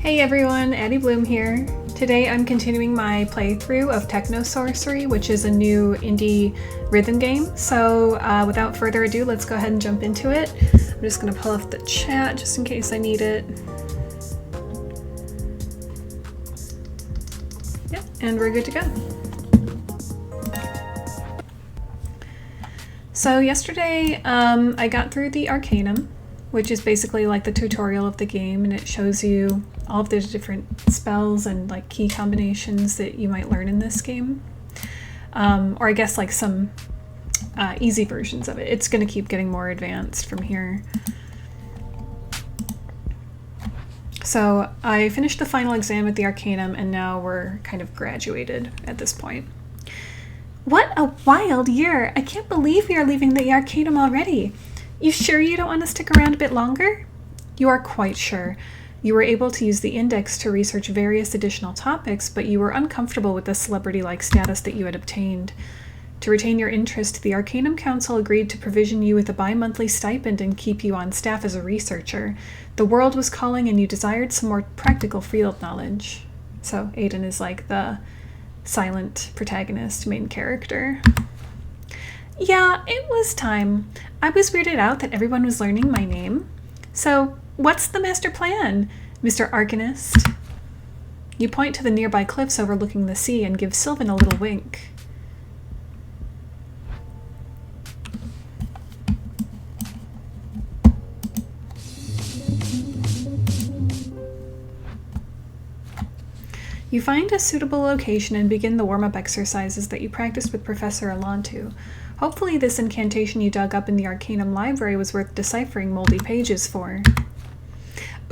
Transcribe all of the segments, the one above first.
Hey everyone, Addibloom here. Today I'm continuing my playthrough of TechnoSorcery, which is a new indie rhythm game. So without further ado, let's go ahead and jump into it. I'm just going to pull up the chat just in case I need it. Yep, and we're good to go. So yesterday I got through the Arcanum, which is basically like the tutorial of the game, and it shows you all of the different spells and like key combinations that you might learn in this game. Or I guess like some easy versions of it. It's going to keep getting more advanced from here. So I finished the final exam at the Arcanum, and now we're kind of graduated at this point. What a wild year! I can't believe we are leaving the Arcanum already. You sure you don't want to stick around a bit longer? You are quite sure. You were able to use the index to research various additional topics, but you were uncomfortable with the celebrity-like status that you had obtained. To retain your interest, the Arcanum Council agreed to provision you with a bi-monthly stipend and keep you on staff as a researcher. The world was calling and you desired some more practical field knowledge. So Aiden is like the silent protagonist, main character. Yeah, it was time. I was weirded out that everyone was learning my name. So, what's the master plan, Mr. Arcanist? You point to the nearby cliffs overlooking the sea and give Silven a little wink. You find a suitable location and begin the warm-up exercises that you practiced with Professor Alantu. Hopefully this incantation you dug up in the Arcanum library was worth deciphering moldy pages for.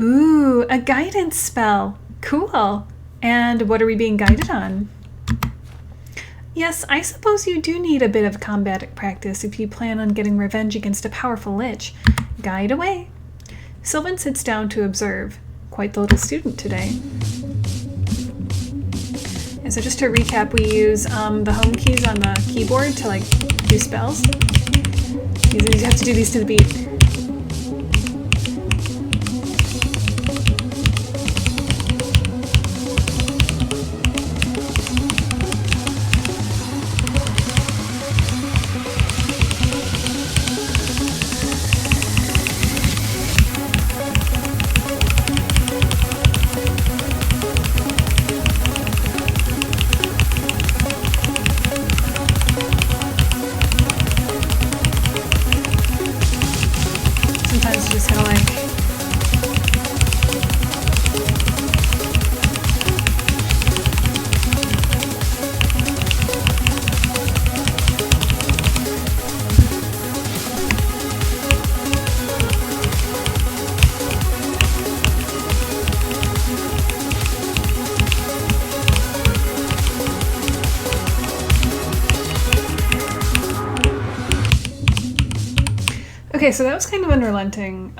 Ooh, a guidance spell! Cool! And what are we being guided on? Yes, I suppose you do need a bit of combat practice if you plan on getting revenge against a powerful Lich. Guide away! Silven sits down to observe. Quite the little student today. And so just to recap, we use the home keys on the keyboard to like do spells. You have to do these to the beat. Okay, so that was kind of unrelenting.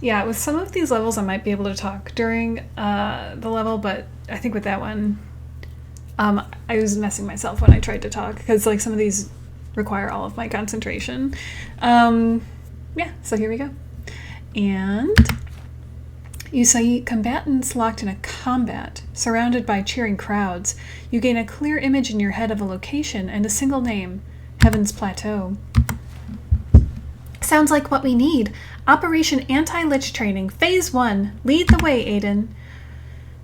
Yeah, with some of these levels I might be able to talk during the level, but I think with that one, I was messing myself when I tried to talk, because like some of these require all of my concentration. Yeah, so here we go. And you see combatants locked in a combat, surrounded by cheering crowds. You gain a clear image in your head of a location and a single name, Heaven's Plateau. Sounds like what we need. Operation Anti-Lich Training, Phase 1. Lead the way, Aiden.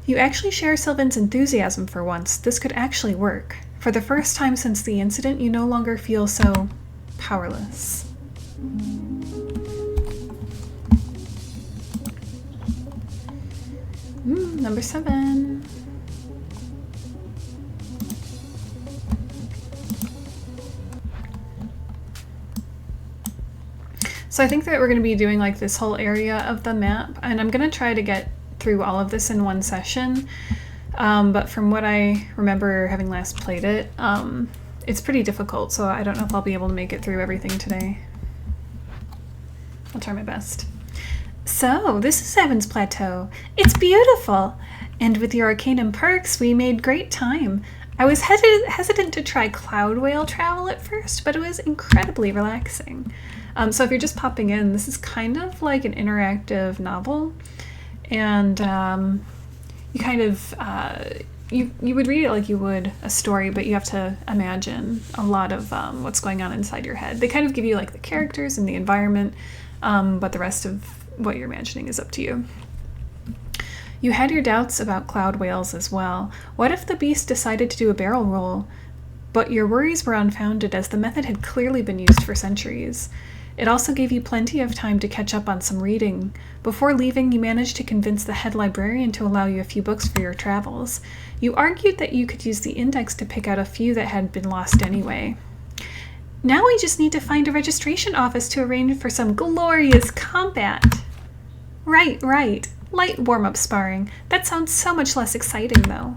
You actually share Silven's enthusiasm for once. This could actually work. For the first time since the incident, you no longer feel so powerless. Number 7. So I think that we're going to be doing like this whole area of the map, and I'm going to try to get through all of this in one session. But from what I remember having last played it, it's pretty difficult, so I don't know if I'll be able to make it through everything today. I'll try my best. So, this is Heaven's Plateau. It's beautiful! And with your Arcanum perks, we made great time. I was hesitant to try cloud whale travel at first, but it was incredibly relaxing. So if you're just popping in, this is kind of like an interactive novel. and you kind of you would read it like you would a story, but you have to imagine a lot of what's going on inside your head. They kind of give you like the characters and the environment, but the rest of what you're imagining is up to you. You had your doubts about cloud whales as well. What if the beast decided to do a barrel roll? But your worries were unfounded, as the method had clearly been used for centuries. It also gave you plenty of time to catch up on some reading. Before leaving, you managed to convince the head librarian to allow you a few books for your travels. You argued that you could use the index to pick out a few that had been lost anyway. Now we just need to find a registration office to arrange for some glorious combat. Right. Light warm-up sparring. That sounds so much less exciting, though.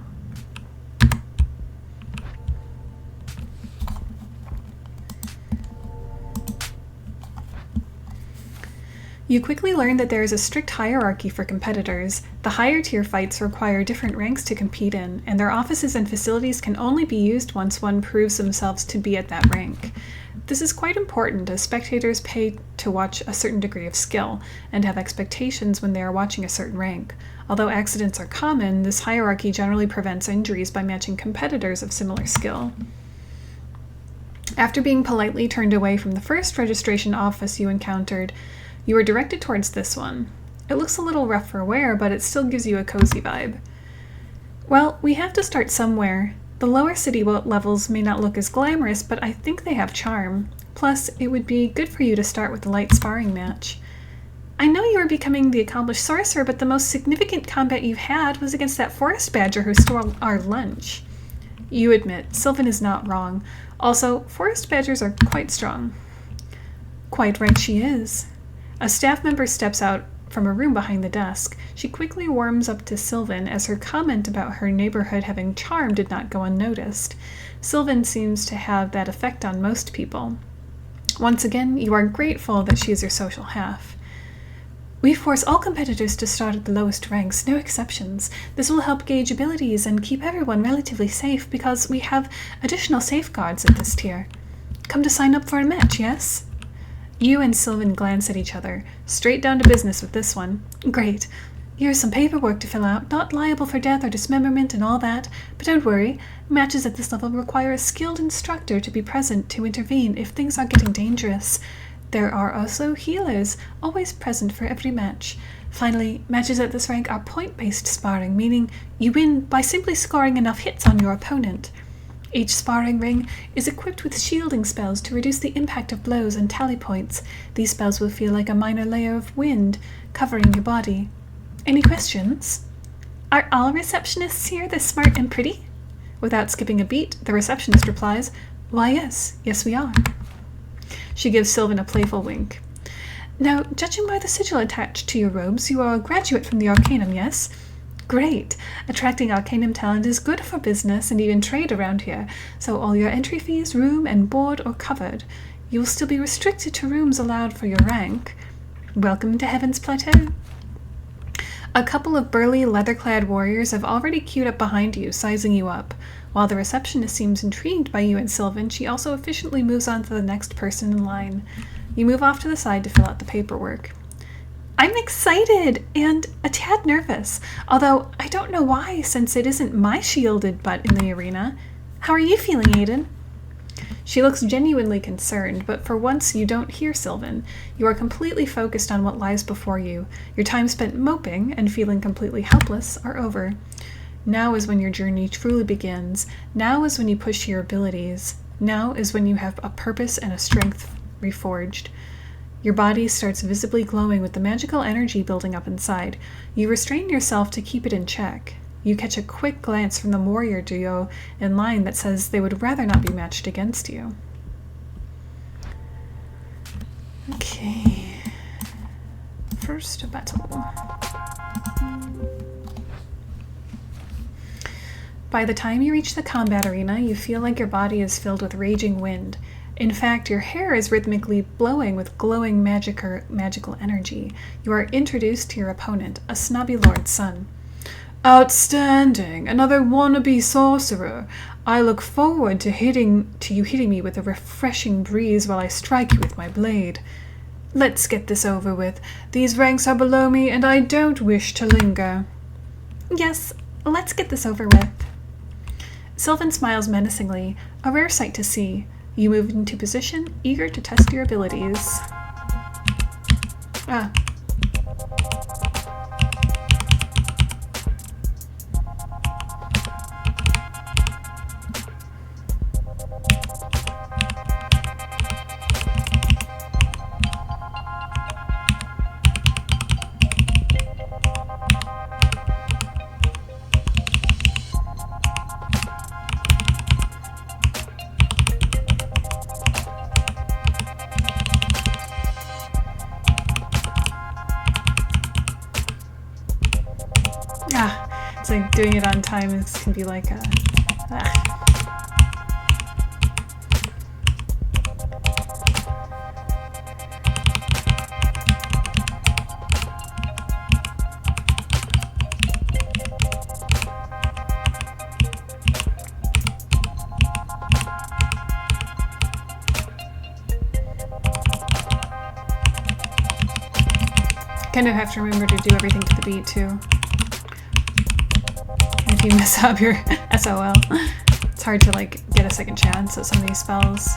You quickly learn that there is a strict hierarchy for competitors. The higher tier fights require different ranks to compete in, and their offices and facilities can only be used once one proves themselves to be at that rank. This is quite important, as spectators pay to watch a certain degree of skill, and have expectations when they are watching a certain rank. Although accidents are common, this hierarchy generally prevents injuries by matching competitors of similar skill. After being politely turned away from the first registration office you encountered, you were directed towards this one. It looks a little rough for wear, but it still gives you a cozy vibe. Well, we have to start somewhere. The lower city levels may not look as glamorous, but I think they have charm. Plus, it would be good for you to start with a light sparring match. I know you are becoming the accomplished sorcerer, but the most significant combat you've had was against that forest badger who stole our lunch. You admit, Silven is not wrong. Also, forest badgers are quite strong. Quite right she is. A staff member steps out from a room behind the desk. She quickly warms up to Silven, as her comment about her neighborhood having charm did not go unnoticed. Silven seems to have that effect on most people. Once again, you are grateful that she is your social half. We force all competitors to start at the lowest ranks, no exceptions. This will help gauge abilities and keep everyone relatively safe, because we have additional safeguards at this tier. Come to sign up for a match, yes? You and Silven glance at each other. Straight down to business with this one. Great. Here's some paperwork to fill out, not liable for death or dismemberment and all that, but don't worry. Matches at this level require a skilled instructor to be present to intervene if things are getting dangerous. There are also healers, always present for every match. Finally, matches at this rank are point-based sparring, meaning you win by simply scoring enough hits on your opponent. Each sparring ring is equipped with shielding spells to reduce the impact of blows and tally points. These spells will feel like a minor layer of wind covering your body. Any questions? Are all receptionists here this smart and pretty? Without skipping a beat, the receptionist replies, Why yes, we are. She gives Silven a playful wink. Now, judging by the sigil attached to your robes, you are a graduate from the Arcanum, yes? Great. Attracting Arcanum talent is good for business and even trade around here, so all your entry fees, room, and board are covered. You will still be restricted to rooms allowed for your rank. Welcome to Heaven's Plateau. A couple of burly, leather-clad warriors have already queued up behind you, sizing you up. While the receptionist seems intrigued by you and Silven, she also efficiently moves on to the next person in line. You move off to the side to fill out the paperwork. I'm excited and a tad nervous, although I don't know why, since it isn't my shielded butt in the arena. How are you feeling, Aiden? She looks genuinely concerned, but for once you don't hear Silven. You are completely focused on what lies before you. Your time spent moping and feeling completely helpless are over. Now is when your journey truly begins. Now is when you push your abilities. Now is when you have a purpose and a strength reforged. Your body starts visibly glowing with the magical energy building up inside. You restrain yourself to keep it in check. You catch a quick glance from the warrior duo in line that says they would rather not be matched against you. Okay. First battle. By the time you reach the combat arena, you feel like your body is filled with raging wind. In fact, your hair is rhythmically blowing with glowing magical energy. You are introduced to your opponent, a snobby lord's son. Outstanding! Another wannabe sorcerer. I look forward to you hitting me with a refreshing breeze while I strike you with my blade. Let's get this over with. These ranks are below me, and I don't wish to linger. Yes, let's get this over with. Silven smiles menacingly, a rare sight to see. You move into position, eager to test your abilities. Ah. It's like doing it on time can be like a... Kind of have to remember to do everything to the beat too. If you mess up your SOL, it's hard to like get a second chance at some of these spells.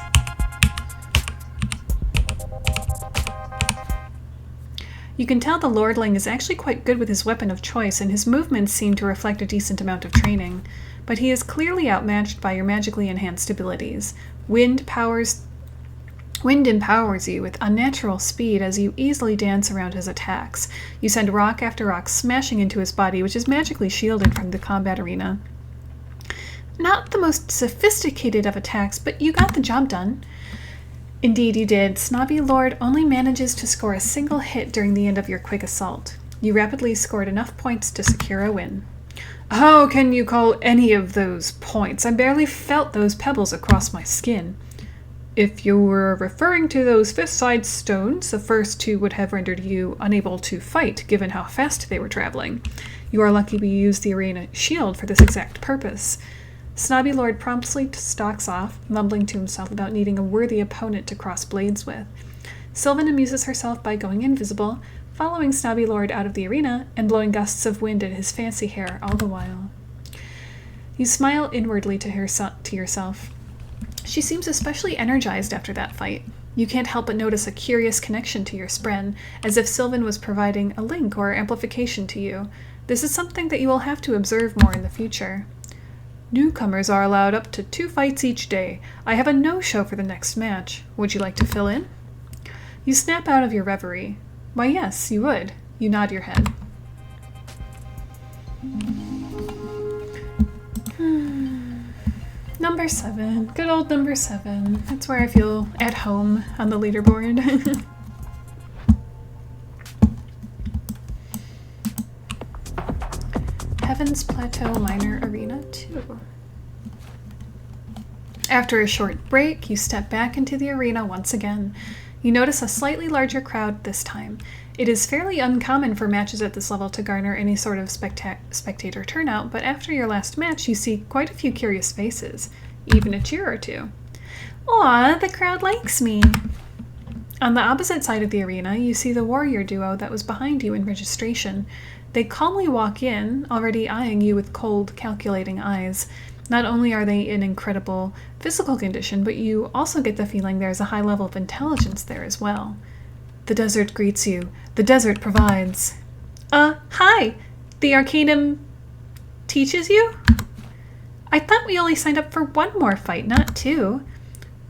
You can tell the Lordling is actually quite good with his weapon of choice, and his movements seem to reflect a decent amount of training, but he is clearly outmatched by your magically enhanced abilities. Wind empowers you with unnatural speed as you easily dance around his attacks. You send rock after rock smashing into his body, which is magically shielded from the combat arena. Not the most sophisticated of attacks, but you got the job done. Indeed you did. Snobby Lord only manages to score a single hit during the end of your quick assault. You rapidly scored enough points to secure a win. How can you call any of those points? I barely felt those pebbles across my skin. If you were referring to those fist-sized stones, the first two would have rendered you unable to fight, given how fast they were traveling. You are lucky we used the arena shield for this exact purpose. Snobby Lord promptly stalks off, mumbling to himself about needing a worthy opponent to cross blades with. Silven amuses herself by going invisible, following Snobby Lord out of the arena, and blowing gusts of wind at his fancy hair all the while. You smile inwardly to yourself. She seems especially energized after that fight. You can't help but notice a curious connection to your spren, as if Silven was providing a link or amplification to you. This is something that you will have to observe more in the future. Newcomers are allowed up to 2 fights each day. I have a no-show for the next match. Would you like to fill in? You snap out of your reverie. Why yes, you would. You nod your head. Number 7. Good old number 7. That's where I feel at home on the leaderboard. Heaven's Plateau Minor Arena 2. After a short break, you step back into the arena once again. You notice a slightly larger crowd this time. It is fairly uncommon for matches at this level to garner any sort of spectator turnout, but after your last match, you see quite a few curious faces, even a cheer or two. Aw, the crowd likes me! On the opposite side of the arena, you see the warrior duo that was behind you in registration. They calmly walk in, already eyeing you with cold, calculating eyes. Not only are they in incredible physical condition, but you also get the feeling there's a high level of intelligence there as well. The desert greets you. The desert provides. Hi! The Arcanum teaches you? I thought we only signed up for 1 more fight, not 2.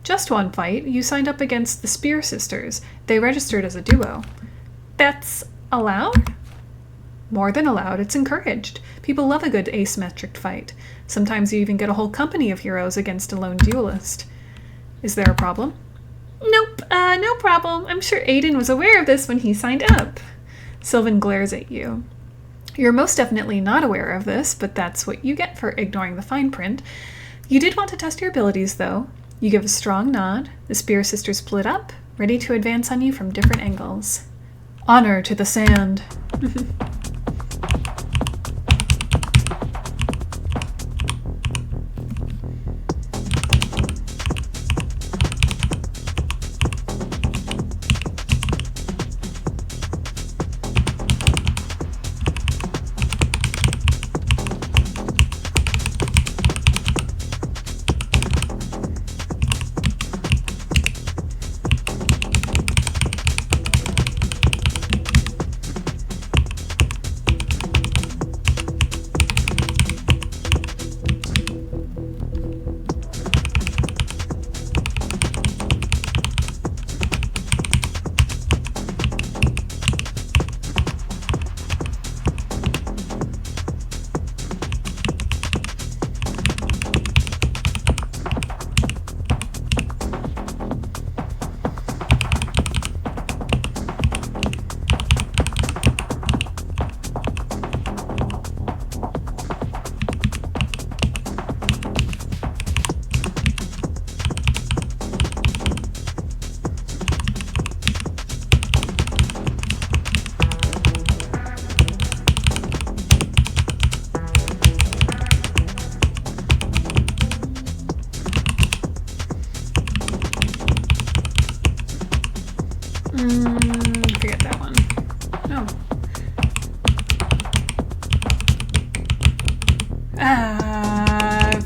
Just 1 fight. You signed up against the Spear Sisters. They registered as a duo. That's allowed? More than allowed, it's encouraged. People love a good asymmetric fight. Sometimes you even get a whole company of heroes against a lone duelist. Is there a problem? Nope, no problem. I'm sure Aiden was aware of this when he signed up. Silven glares at you. You're most definitely not aware of this, but that's what you get for ignoring the fine print. You did want to test your abilities, though. You give a strong nod. The Spear Sisters split up, ready to advance on you from different angles. Honor to the sand.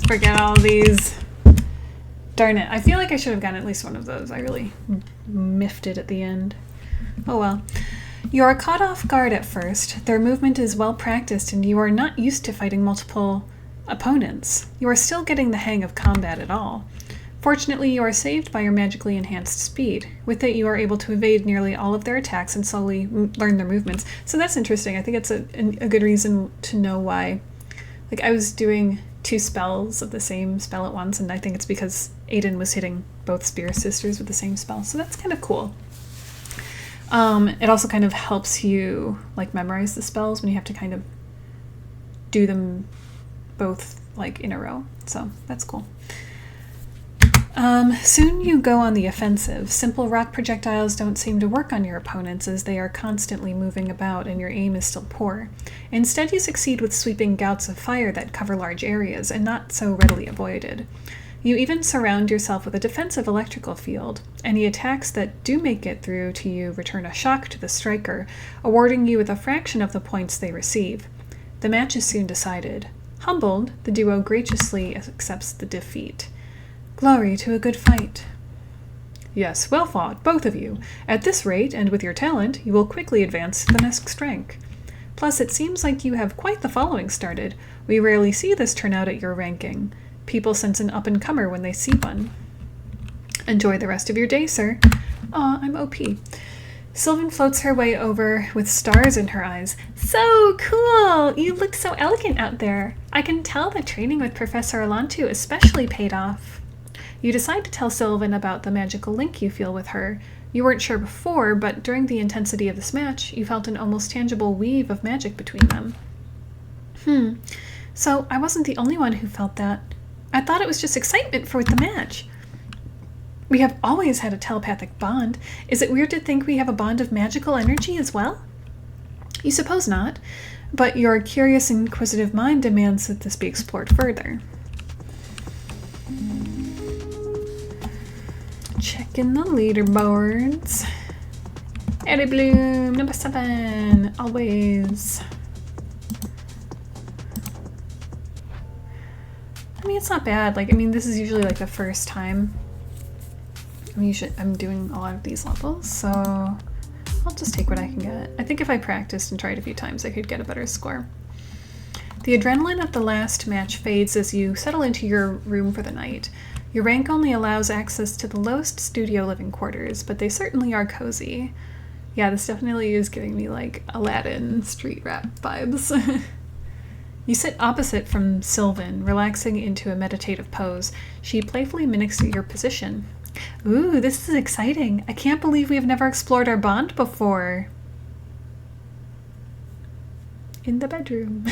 Forget all these. Darn it. I feel like I should have gotten at least one of those. I really miffed it at the end. Oh well. You are caught off guard at first. Their movement is well practiced and you are not used to fighting multiple opponents. You are still getting the hang of combat at all. Fortunately, you are saved by your magically enhanced speed. With it, you are able to evade nearly all of their attacks and slowly learn their movements. So that's interesting. I think it's a good reason to know why. Like, I was doing 2 spells of the same spell at once, and I think it's because Aiden was hitting both Spear Sisters with the same spell. So that's kind of cool. It also kind of helps you, like, memorize the spells when you have to kind of do them both, like, in a row. So that's cool. Soon you go on the offensive. Simple rock projectiles don't seem to work on your opponents as they are constantly moving about and your aim is still poor. Instead, you succeed with sweeping gouts of fire that cover large areas and not so readily avoided. You even surround yourself with a defensive electrical field. Any attacks that do make it through to you return a shock to the striker, awarding you with a fraction of the points they receive. The match is soon decided. Humbled, the duo graciously accepts the defeat. Glory to a good fight. Yes, well fought, both of you. At this rate, and with your talent, you will quickly advance to the next rank. Plus, it seems like you have quite the following started. We rarely see this turn out at your ranking. People sense an up-and-comer when they see one. Enjoy the rest of your day, sir. Aw, I'm OP. Silven floats her way over with stars in her eyes. So cool! You look so elegant out there. I can tell the training with Professor Alantu especially paid off. You decide to tell Silven about the magical link you feel with her. You weren't sure before, but during the intensity of this match, you felt an almost tangible weave of magic between them. So I wasn't the only one who felt that. I thought it was just excitement for the match. We have always had a telepathic bond. Is it weird to think we have a bond of magical energy as well? You suppose not, but your curious, inquisitive mind demands that this be explored further. Checking the leaderboards. Addibloom, number 7, always. I mean, it's not bad. Like, I mean, this is usually like the first time I'm doing a lot of these levels, so I'll just take what I can get. I think if I practiced and tried a few times, I could get a better score. The adrenaline of the last match fades as you settle into your room for the night. Your rank only allows access to the lowest studio living quarters, but they certainly are cozy. Yeah, this definitely is giving me like Aladdin street rap vibes. You sit opposite from Silven, relaxing into a meditative pose. She playfully mimics your position. Ooh, this is exciting. I can't believe we have never explored our bond before. In the bedroom.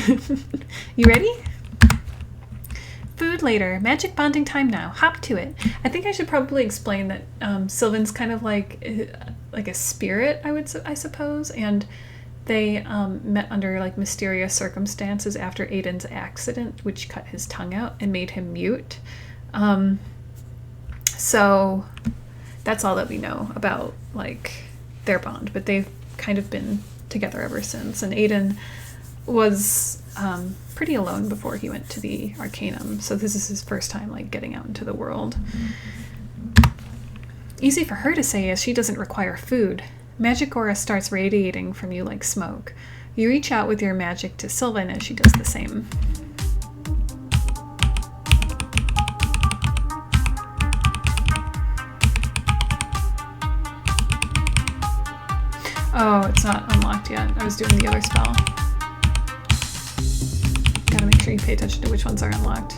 You ready? Food later. Magic bonding time now. Hop to it. I think I should probably explain that Silven's kind of like a spirit, I suppose, and they met under like mysterious circumstances after Aiden's accident, which cut his tongue out and made him mute. So that's all that we know about like their bond, but they've kind of been together ever since. And Aiden was pretty alone before he went to the Arcanum, so this is his first time like getting out into the world. Easy for her to say as she doesn't require food. Magic aura starts radiating from you like smoke. You reach out with your magic to Silven as she does the same. Oh, it's not unlocked yet. I was doing the other spell. Gotta make sure you pay attention to which ones are unlocked.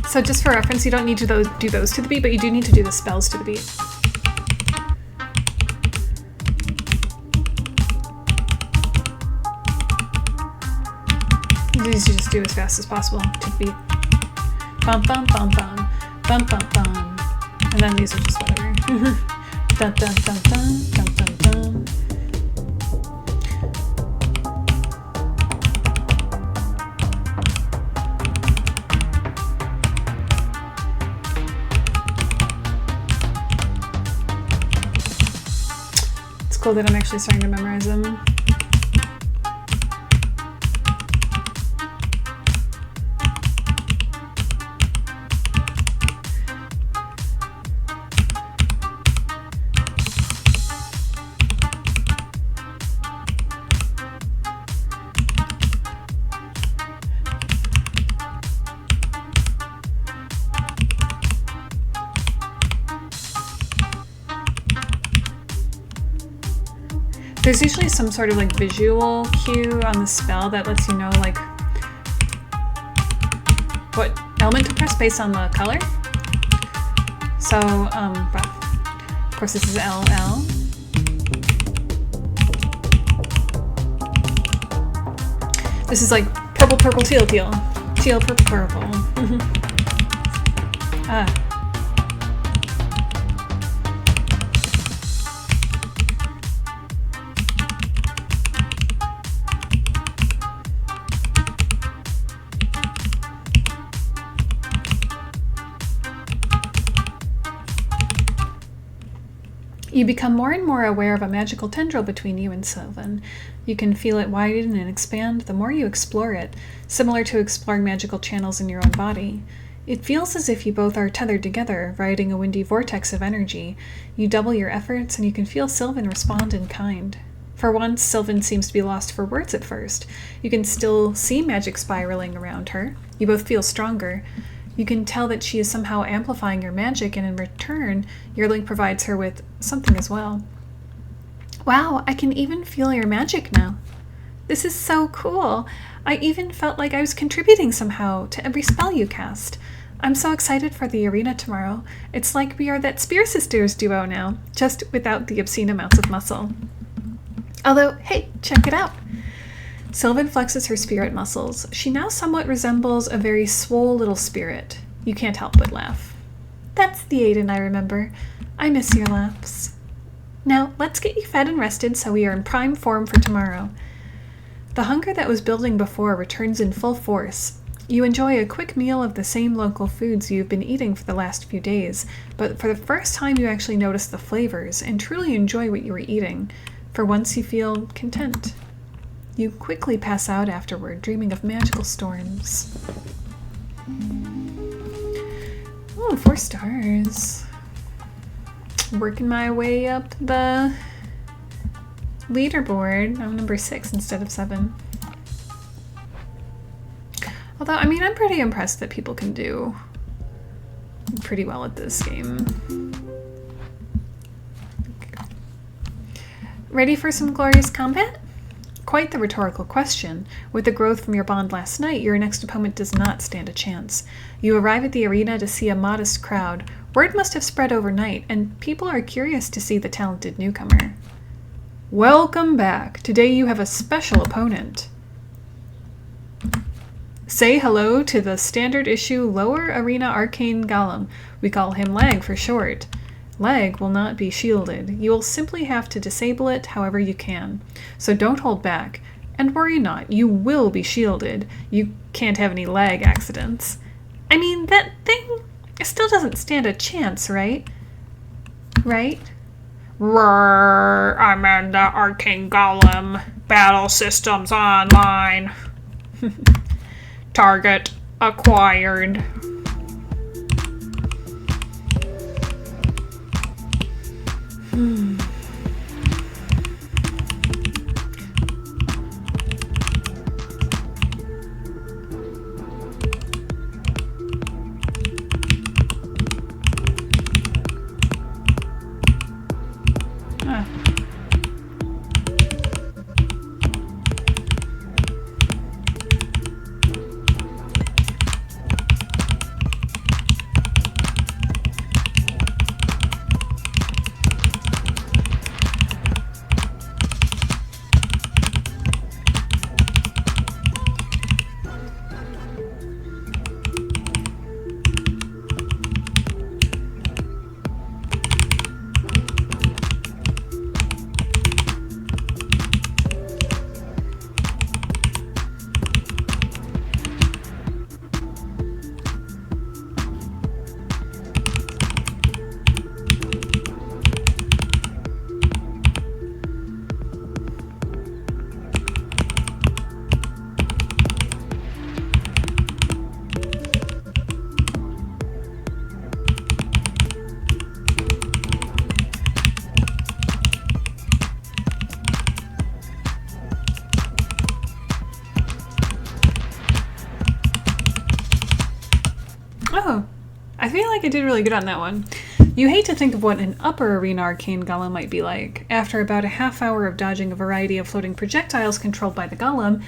So just for reference, you don't need to do those to the beat, but you do need to do the spells to the beat. These you just do as fast as possible to beat. Bum bum bum bum bum bum bum. And then these are just whatever. Dun dun dun dun dun dun dun. It's cool that I'm actually starting to memorize them. There's usually some sort of like visual cue on the spell that lets you know like what element to press based on the color. So, of course this is LL. This is like purple, purple, teal, teal. Teal, purple, purple. You become more and more aware of a magical tendril between you and Silven. You can feel it widen and expand the more you explore it, similar to exploring magical channels in your own body. It feels as if you both are tethered together, riding a windy vortex of energy. You double your efforts, and you can feel Silven respond in kind. For once, Silven seems to be lost for words at first. You can still see magic spiraling around her. You both feel stronger. You can tell that she is somehow amplifying your magic, and in return, your link provides her with something as well. Wow, I can even feel your magic now. This is so cool. I even felt like I was contributing somehow to every spell you cast. I'm so excited for the arena tomorrow. It's like we are that Spear Sisters duo now, just without the obscene amounts of muscle. Although, hey, check it out. Silven flexes her spirit muscles. She now somewhat resembles a very swole little spirit. You can't help but laugh. That's the Aiden I remember. I miss your laughs. Now, let's get you fed and rested so we are in prime form for tomorrow. The hunger that was building before returns in full force. You enjoy a quick meal of the same local foods you've been eating for the last few days, but for the first time you actually notice the flavors and truly enjoy what you were eating. For once you feel content. You quickly pass out afterward, dreaming of magical storms. Oh, 4 stars. Working my way up the leaderboard. I'm number 6 instead of 7. Although, I mean, I'm pretty impressed that people can do pretty well at this game. Ready for some glorious combat? Quite the rhetorical question. With the growth from your bond last night, your next opponent does not stand a chance. You arrive at the arena to see a modest crowd. Word must have spread overnight, and people are curious to see the talented newcomer. Welcome back. Today you have a special opponent. Say hello to the standard issue lower arena arcane golem. We call him Lag for short. Lag will not be shielded. You will simply have to disable it however you can. So don't hold back. And worry not, you will be shielded. You can't have any lag accidents. I mean, that thing still doesn't stand a chance, right? Right? Roar, I'm in the arcane golem. Battle systems online. Target acquired. I feel like I did really good on that one. You hate to think of what an upper arena arcane golem might be like. After about a half hour of dodging a variety of floating projectiles controlled by the golem,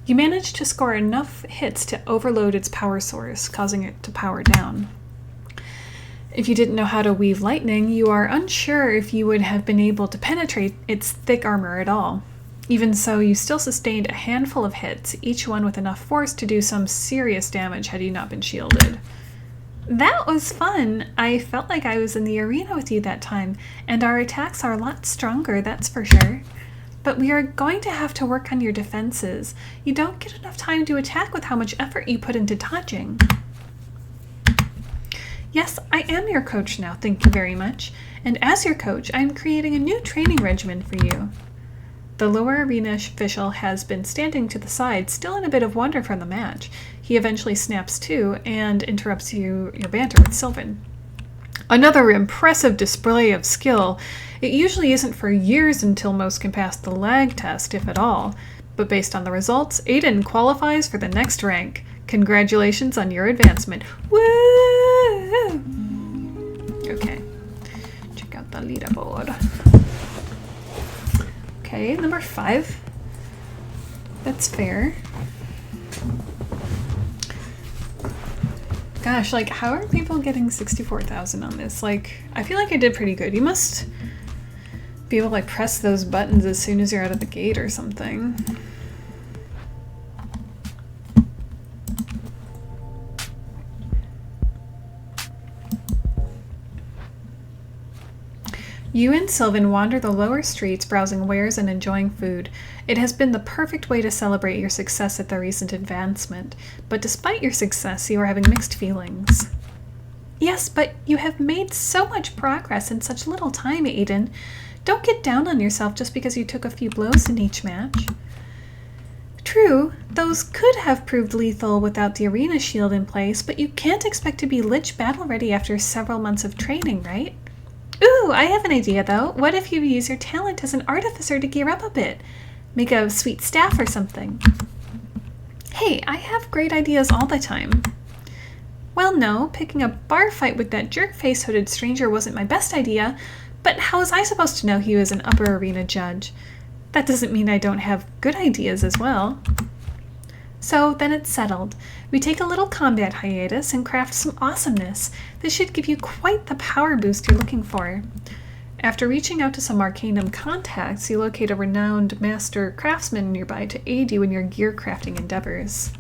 you managed to score enough hits to overload its power source, causing it to power down. If you didn't know how to weave lightning, you are unsure if you would have been able to penetrate its thick armor at all. Even so, you still sustained a handful of hits, each one with enough force to do some serious damage had you not been shielded. That was fun! I felt like I was in the arena with you that time, and our attacks are a lot stronger, that's for sure. But we are going to have to work on your defenses. You don't get enough time to attack with how much effort you put into dodging. Yes, I am your coach now, thank you very much. And as your coach, I am creating a new training regimen for you. The lower arena official has been standing to the side, still in a bit of wonder from the match. He eventually snaps to and interrupts your banter with Silven. Another impressive display of skill. It usually isn't for years until most can pass the lag test, if at all. But based on the results, Aiden qualifies for the next rank. Congratulations on your advancement. Woo! Okay. Check out the leaderboard. Okay, number 5. That's fair. Gosh, like, how are people getting 64,000 on this? Like, I feel like I did pretty good. You must be able to, like, press those buttons as soon as you're out of the gate or something. You and Silven wander the lower streets, browsing wares and enjoying food. It has been the perfect way to celebrate your success at the recent advancement, but despite your success, you are having mixed feelings. Yes, but you have made so much progress in such little time, Aiden. Don't get down on yourself just because you took a few blows in each match. True, those could have proved lethal without the arena shield in place, but you can't expect to be Lich battle ready after several months of training, right? Ooh, I have an idea though. What if you use your talent as an artificer to gear up a bit? Make a sweet staff or something. Hey, I have great ideas all the time. Well, no, picking a bar fight with that jerk-faced hooded stranger wasn't my best idea, but how was I supposed to know he was an upper arena judge? That doesn't mean I don't have good ideas as well. So then it's settled. We take a little combat hiatus and craft some awesomeness. This should give you quite the power boost you're looking for. After reaching out to some Arcanum contacts, you locate a renowned master craftsman nearby to aid you in your gear crafting endeavors.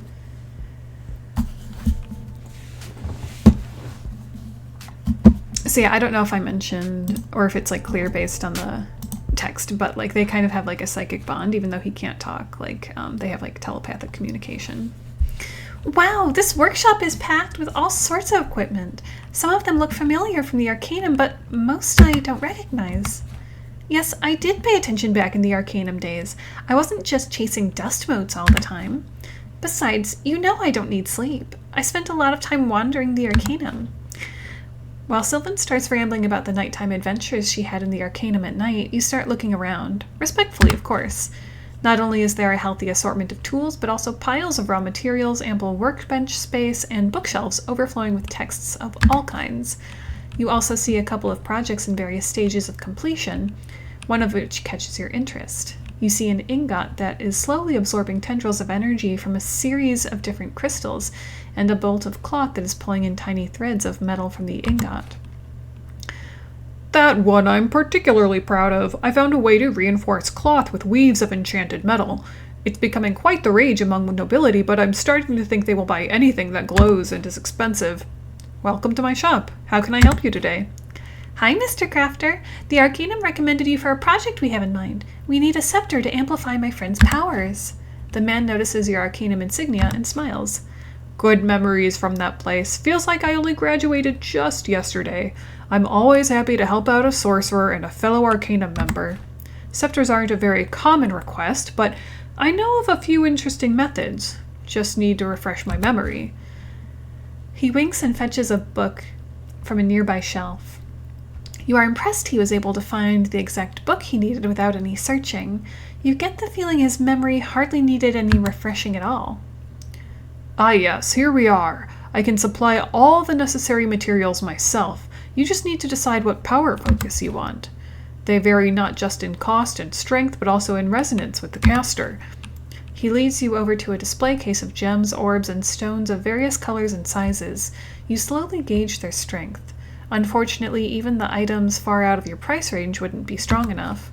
So yeah, I don't know if I mentioned, or if it's like clear based on the text, but like they kind of have like a psychic bond, even though he can't talk. Like they have like telepathic communication. Wow, this workshop is packed with all sorts of equipment. Some of them look familiar from the Arcanum, but most I don't recognize. Yes, I did pay attention back in the Arcanum days. I wasn't just chasing dust motes all the time. Besides, you know I don't need sleep. I spent a lot of time wandering the Arcanum. While Silven starts rambling about the nighttime adventures she had in the Arcanum at night, you start looking around. Respectfully, of course. Not only is there a healthy assortment of tools, but also piles of raw materials, ample workbench space, and bookshelves overflowing with texts of all kinds. You also see a couple of projects in various stages of completion, one of which catches your interest. You see an ingot that is slowly absorbing tendrils of energy from a series of different crystals, and a bolt of cloth that is pulling in tiny threads of metal from the ingot. That one I'm particularly proud of. I found a way to reinforce cloth with weaves of enchanted metal. It's becoming quite the rage among nobility, but I'm starting to think they will buy anything that glows and is expensive. Welcome to my shop. How can I help you today? Hi, Mr. Crafter. The Arcanum recommended you for a project we have in mind. We need a scepter to amplify my friend's powers. The man notices your Arcanum insignia and smiles. Good memories from that place. Feels like I only graduated just yesterday. I'm always happy to help out a sorcerer and a fellow Arcanum member. Scepters aren't a very common request, but I know of a few interesting methods. Just need to refresh my memory. He winks and fetches a book from a nearby shelf. You are impressed he was able to find the exact book he needed without any searching. You get the feeling his memory hardly needed any refreshing at all. Ah yes, here we are. I can supply all the necessary materials myself. You just need to decide what power focus you want. They vary not just in cost and strength, but also in resonance with the caster. He leads you over to a display case of gems, orbs, and stones of various colors and sizes. You slowly gauge their strength. Unfortunately, even the items far out of your price range wouldn't be strong enough.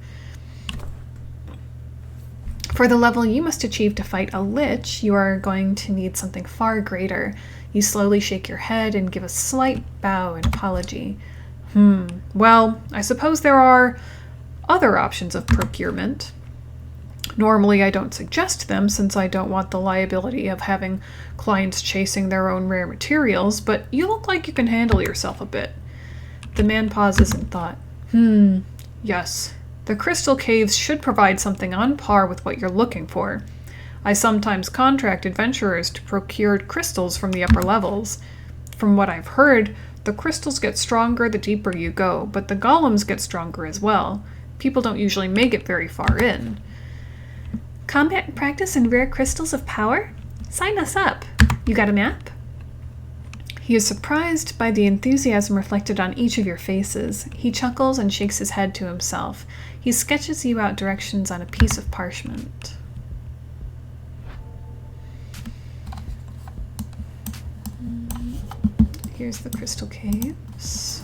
For the level you must achieve to fight a Lich, you are going to need something far greater. You slowly shake your head and give a slight bow in apology. Well, I suppose there are other options of procurement. Normally, I don't suggest them since I don't want the liability of having clients chasing their own rare materials, but you look like you can handle yourself a bit. The man pauses in thought. Yes. The crystal caves should provide something on par with what you're looking for. I sometimes contract adventurers to procure crystals from the upper levels. From what I've heard, the crystals get stronger the deeper you go, but the golems get stronger as well. People don't usually make it very far in. Combat practice and rare crystals of power? Sign us up. You got a map? He is surprised by the enthusiasm reflected on each of your faces. He chuckles and shakes his head to himself. He sketches you out directions on a piece of parchment. Here's the crystal caves.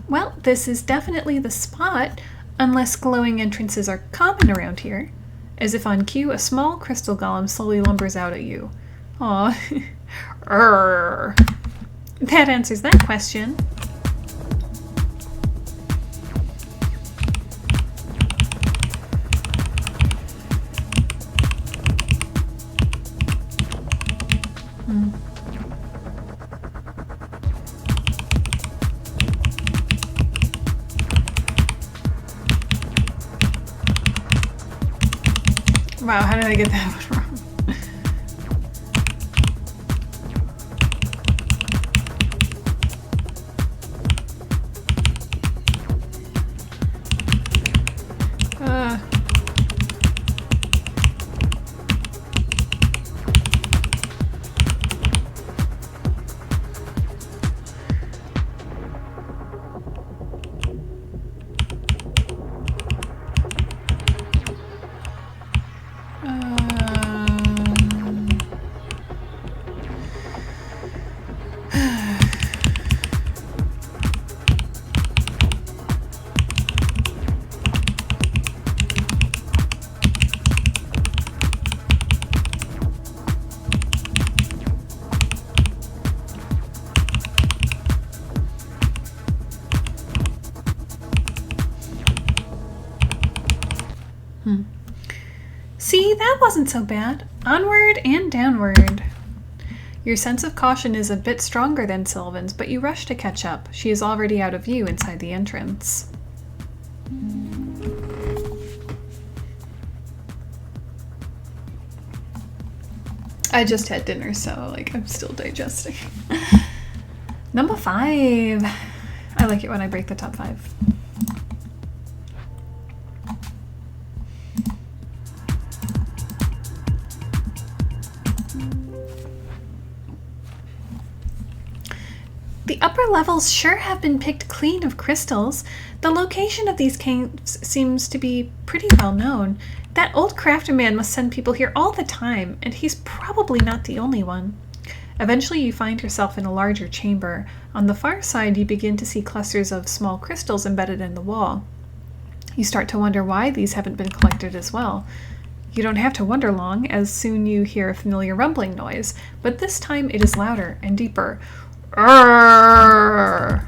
Well, this is definitely the spot, unless glowing entrances are common around here. As if on cue, a small crystal golem slowly lumbers out at you. Aw. That answers that question. Wow, how did I get that one wrong? See, that wasn't so bad. Onward and downward. Your sense of caution is a bit stronger than Silven's, but you rush to catch up. She is already out of view inside the entrance. I just had dinner, so I'm still digesting. Number 5. I like it when I break the top 5. The upper levels sure have been picked clean of crystals. The location of these caves seems to be pretty well known. That old crafter man must send people here all the time, and he's probably not the only one. Eventually you find yourself in a larger chamber. On the far side you begin to see clusters of small crystals embedded in the wall. You start to wonder why these haven't been collected as well. You don't have to wonder long, as soon you hear a familiar rumbling noise, but this time it is louder and deeper. Arrgh.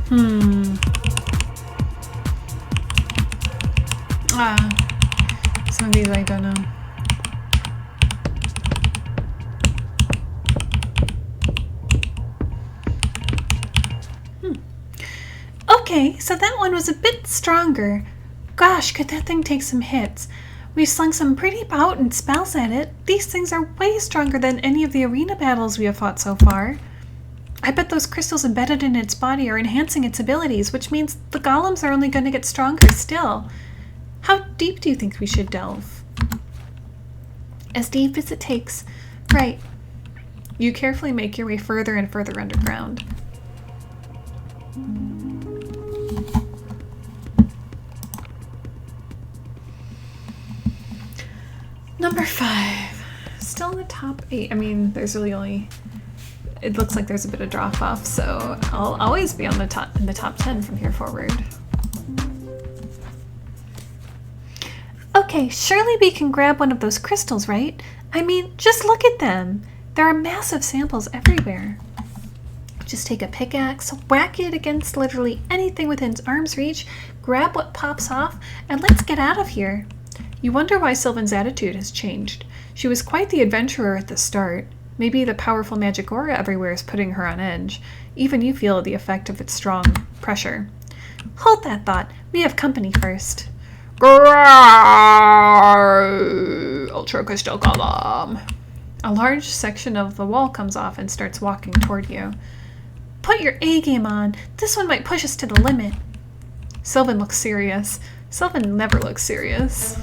Some of these I don't know. Okay, so that one was a bit stronger. Gosh, could that thing take some hits? We've slung some pretty potent spells at it. These things are way stronger than any of the arena battles we have fought so far. I bet those crystals embedded in its body are enhancing its abilities, which means the golems are only going to get stronger still. How deep do you think we should delve? As deep as it takes. Right. You carefully make your way further and further underground. Number 5. Still in the top 8. I mean, there's really only... It looks like there's a bit of drop off, so I'll always be on the top in the top 10 from here forward. Okay, surely we can grab one of those crystals, right? I mean, just look at them. There are massive samples everywhere. Just take a pickaxe, whack it against literally anything within arm's reach, grab what pops off, and let's get out of here. You wonder why Silven's attitude has changed. She was quite the adventurer at the start. Maybe the powerful magic aura everywhere is putting her on edge. Even you feel the effect of its strong pressure. Hold that thought. We have company first. Ultra Crystal Golem. A large section of the wall comes off and starts walking toward you. Put your A game on. This one might push us to the limit. Silven looks serious. Silven never looks serious.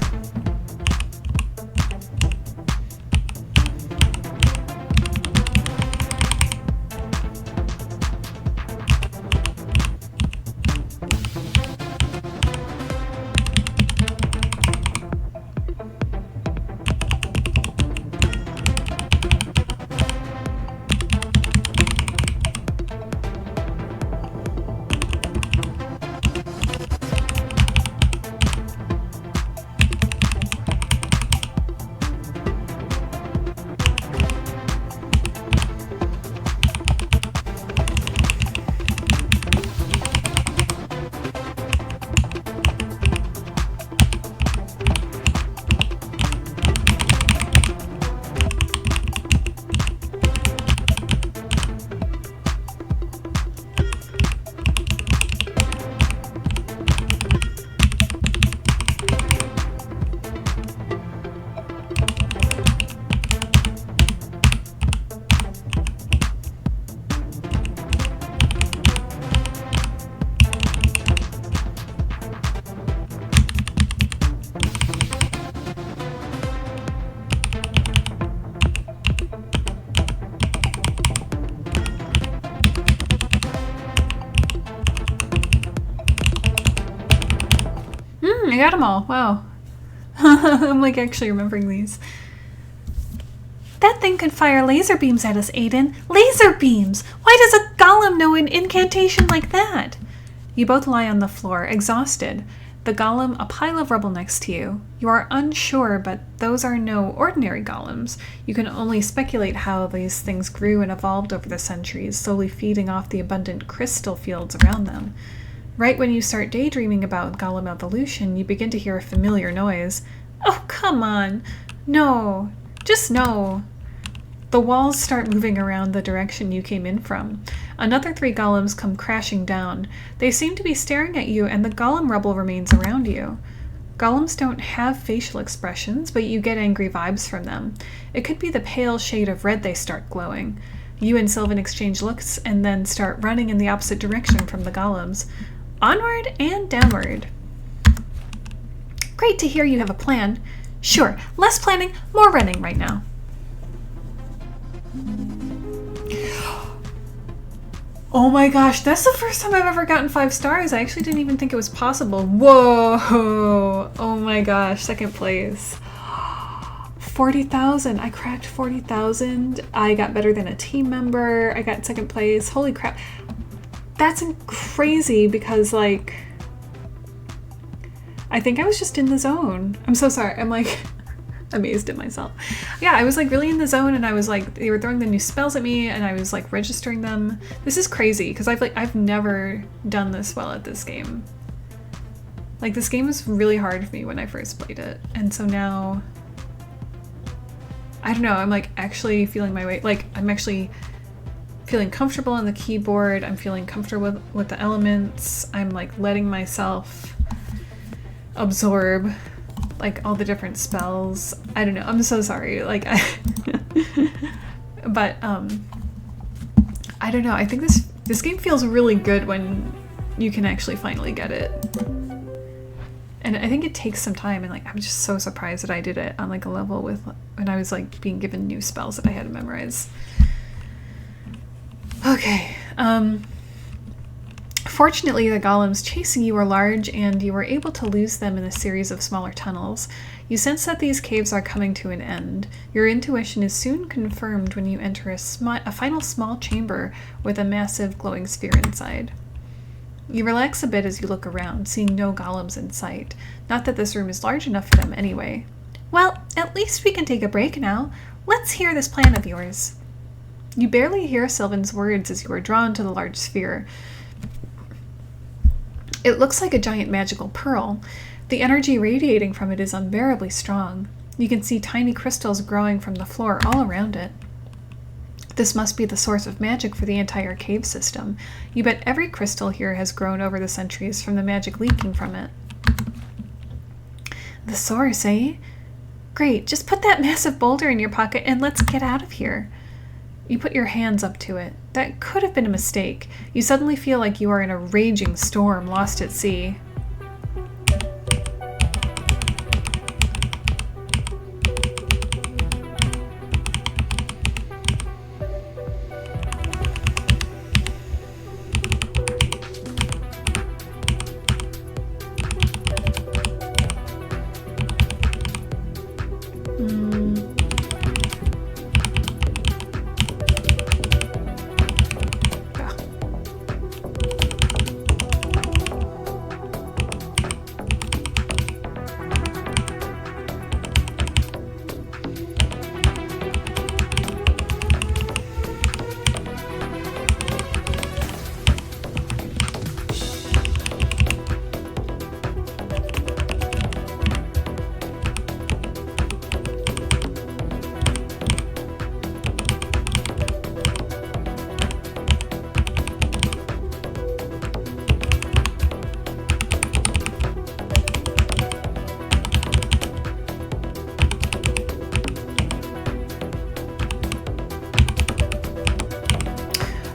I got them all. Wow. I'm like actually remembering these. That thing could fire laser beams at us, Aiden. Laser beams! Why does a golem know an incantation like that? You both lie on the floor, exhausted. The golem, a pile of rubble next to you. You are unsure, but those are no ordinary golems. You can only speculate how these things grew and evolved over the centuries, slowly feeding off the abundant crystal fields around them. Right when you start daydreaming about golem evolution, you begin to hear a familiar noise. Oh, come on. No. Just no. The walls start moving around the direction you came in from. Another 3 golems come crashing down. They seem to be staring at you, and the golem rubble remains around you. Golems don't have facial expressions, but you get angry vibes from them. It could be the pale shade of red they start glowing. You and Silven exchange looks, and then start running in the opposite direction from the golems. Onward and downward. Great to hear you have a plan. Sure, less planning, more running right now. Oh my gosh, that's the first time I've ever gotten 5 stars. I actually didn't even think it was possible. Whoa! Oh my gosh, 2nd place. 40,000. I cracked 40,000. I got better than a team member. I got 2nd place. Holy crap. That's crazy because, like, I think I was just in the zone. I'm so sorry. I'm like, amazed at myself. Yeah, I was like really in the zone, and I was like, they were throwing the new spells at me, and I was like registering them. This is crazy because I've never done this well at this game. Like, this game was really hard for me when I first played it, and so now, I don't know, I'm like actually feeling my way. Like, I'm actually feeling comfortable on the keyboard. I'm feeling comfortable with the elements. I'm like letting myself absorb like all the different spells. I don't know. I'm so sorry. Like, but I don't know. I think this game feels really good when you can actually finally get it. And I think it takes some time, and like I'm just so surprised that I did it on like a level with when I was like being given new spells that I had to memorize. Okay. Fortunately, the golems chasing you were large, and you were able to lose them in a series of smaller tunnels. You sense that these caves are coming to an end. Your intuition is soon confirmed when you enter a final small chamber with a massive glowing sphere inside. You relax a bit as you look around, seeing no golems in sight. Not that this room is large enough for them anyway. Well, at least we can take a break now. Let's hear this plan of yours. You barely hear Silven's words as you are drawn to the large sphere. It looks like a giant magical pearl. The energy radiating from it is unbearably strong. You can see tiny crystals growing from the floor all around it. This must be the source of magic for the entire cave system. You bet every crystal here has grown over the centuries from the magic leaking from it. The source, eh? Great, just put that massive boulder in your pocket and let's get out of here. You put your hands up to it. That could have been a mistake. You suddenly feel like you are in a raging storm lost at sea.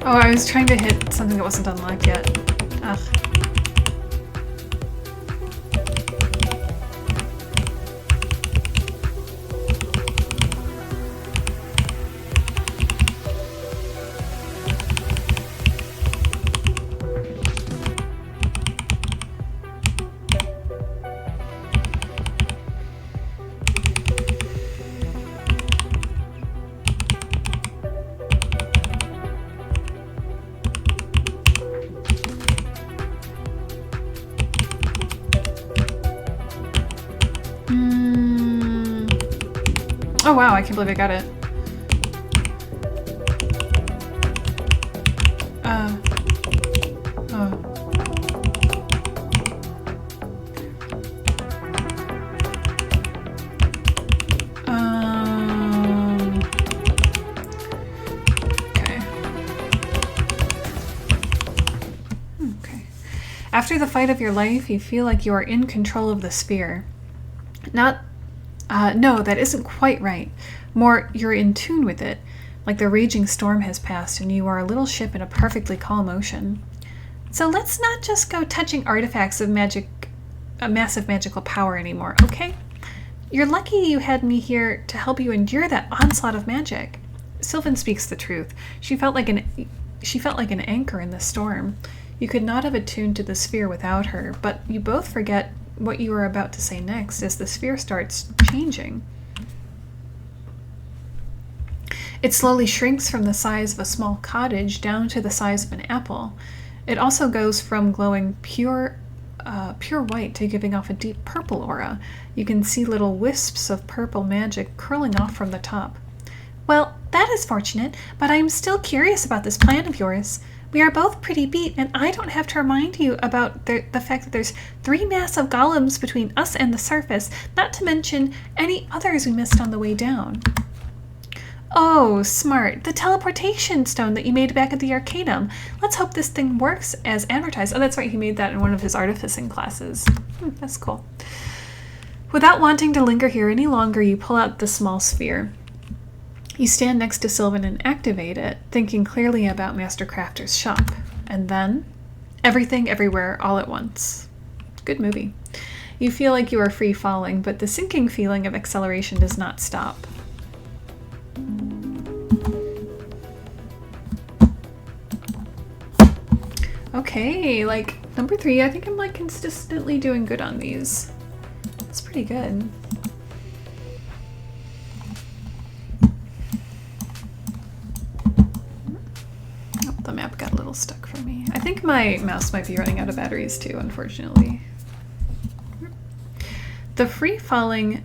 Oh, I was trying to hit something that wasn't unlocked yet. Ugh. Oh wow, I can't believe I got it. Okay. After the fight of your life, you feel like you are in control of the sphere. No, that isn't quite right. More, you're in tune with it, like the raging storm has passed and you are a little ship in a perfectly calm ocean. So let's not just go touching artifacts of massive magical power anymore, okay? You're lucky you had me here to help you endure that onslaught of magic. Silven speaks the truth. She felt like an anchor in the storm. You could not have attuned to the sphere without her, but you both forget what you are about to say next as the sphere starts changing. It slowly shrinks from the size of a small cottage down to the size of an apple. It also goes from glowing pure pure white to giving off a deep purple aura. You can see little wisps of purple magic curling off from the top. Well, that is fortunate, but I am still curious about this plan of yours. We are both pretty beat, and I don't have to remind you about the fact that there's 3 massive golems between us and the surface, not to mention any others we missed on the way down. Oh, smart. The teleportation stone that you made back at the Arcanum. Let's hope this thing works as advertised. Oh, that's right. He made that in one of his artificing classes. That's cool. Without wanting to linger here any longer, you pull out the small sphere. You stand next to Silven and activate it, thinking clearly about Master Crafter's shop. And then, everything everywhere all at once. Good movie. You feel like you are free falling, but the sinking feeling of acceleration does not stop. Okay, like, number 3, I think I'm, like, consistently doing good on these. It's pretty good. Oh, the map got a little stuck for me. I think my mouse might be running out of batteries too, unfortunately. The free-falling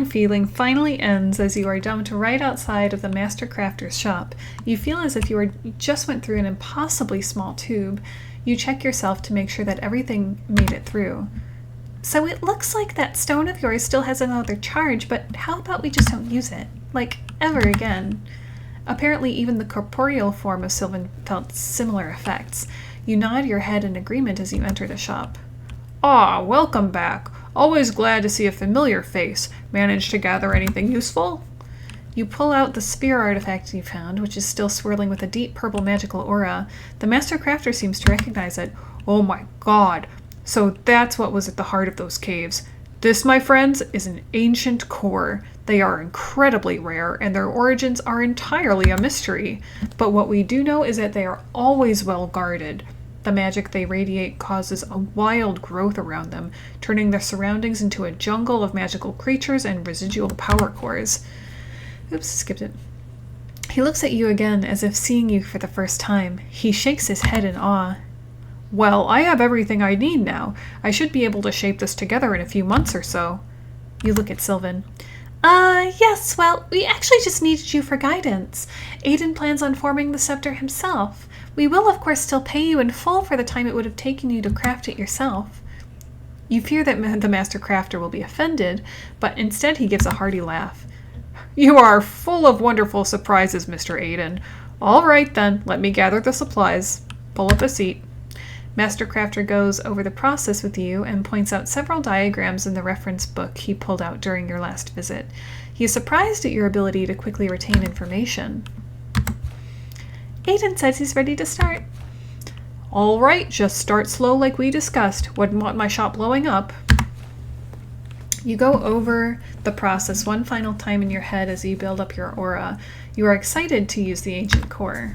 feeling finally ends as you are dumped right outside of the Master Crafter's shop. You feel as if you just went through an impossibly small tube. You check yourself to make sure that everything made it through. So it looks like that stone of yours still has another charge, but how about we just don't use it? Like, ever again. Apparently even the corporeal form of Silven felt similar effects. You nod your head in agreement as you enter the shop. Ah, welcome back. Always glad to see a familiar face. Managed to gather anything useful? You pull out the spear artifact you found, which is still swirling with a deep purple magical aura. The Master Crafter seems to recognize it. Oh my god. So that's what was at the heart of those caves. This, my friends, is an ancient core. They are incredibly rare, and their origins are entirely a mystery. But what we do know is that they are always well guarded. The magic they radiate causes a wild growth around them, turning their surroundings into a jungle of magical creatures and residual power cores. Oops, skipped it. He looks at you again as if seeing you for the first time. He shakes his head in awe. Well, I have everything I need now. I should be able to shape this together in a few months or so. You look at Silven. Yes, well, we actually just needed you for guidance. Aiden plans on forming the Scepter himself. We will, of course, still pay you in full for the time it would have taken you to craft it yourself. You fear that the Master Crafter will be offended, but instead he gives a hearty laugh. You are full of wonderful surprises, Mr. Aiden. All right, then, let me gather the supplies. Pull up a seat. Master Crafter goes over the process with you and points out several diagrams in the reference book he pulled out during your last visit. He is surprised at your ability to quickly retain information. Aiden says he's ready to start. All right, just start slow like we discussed. Wouldn't want my shop blowing up. You go over the process one final time in your head as you build up your aura. You are excited to use the ancient core.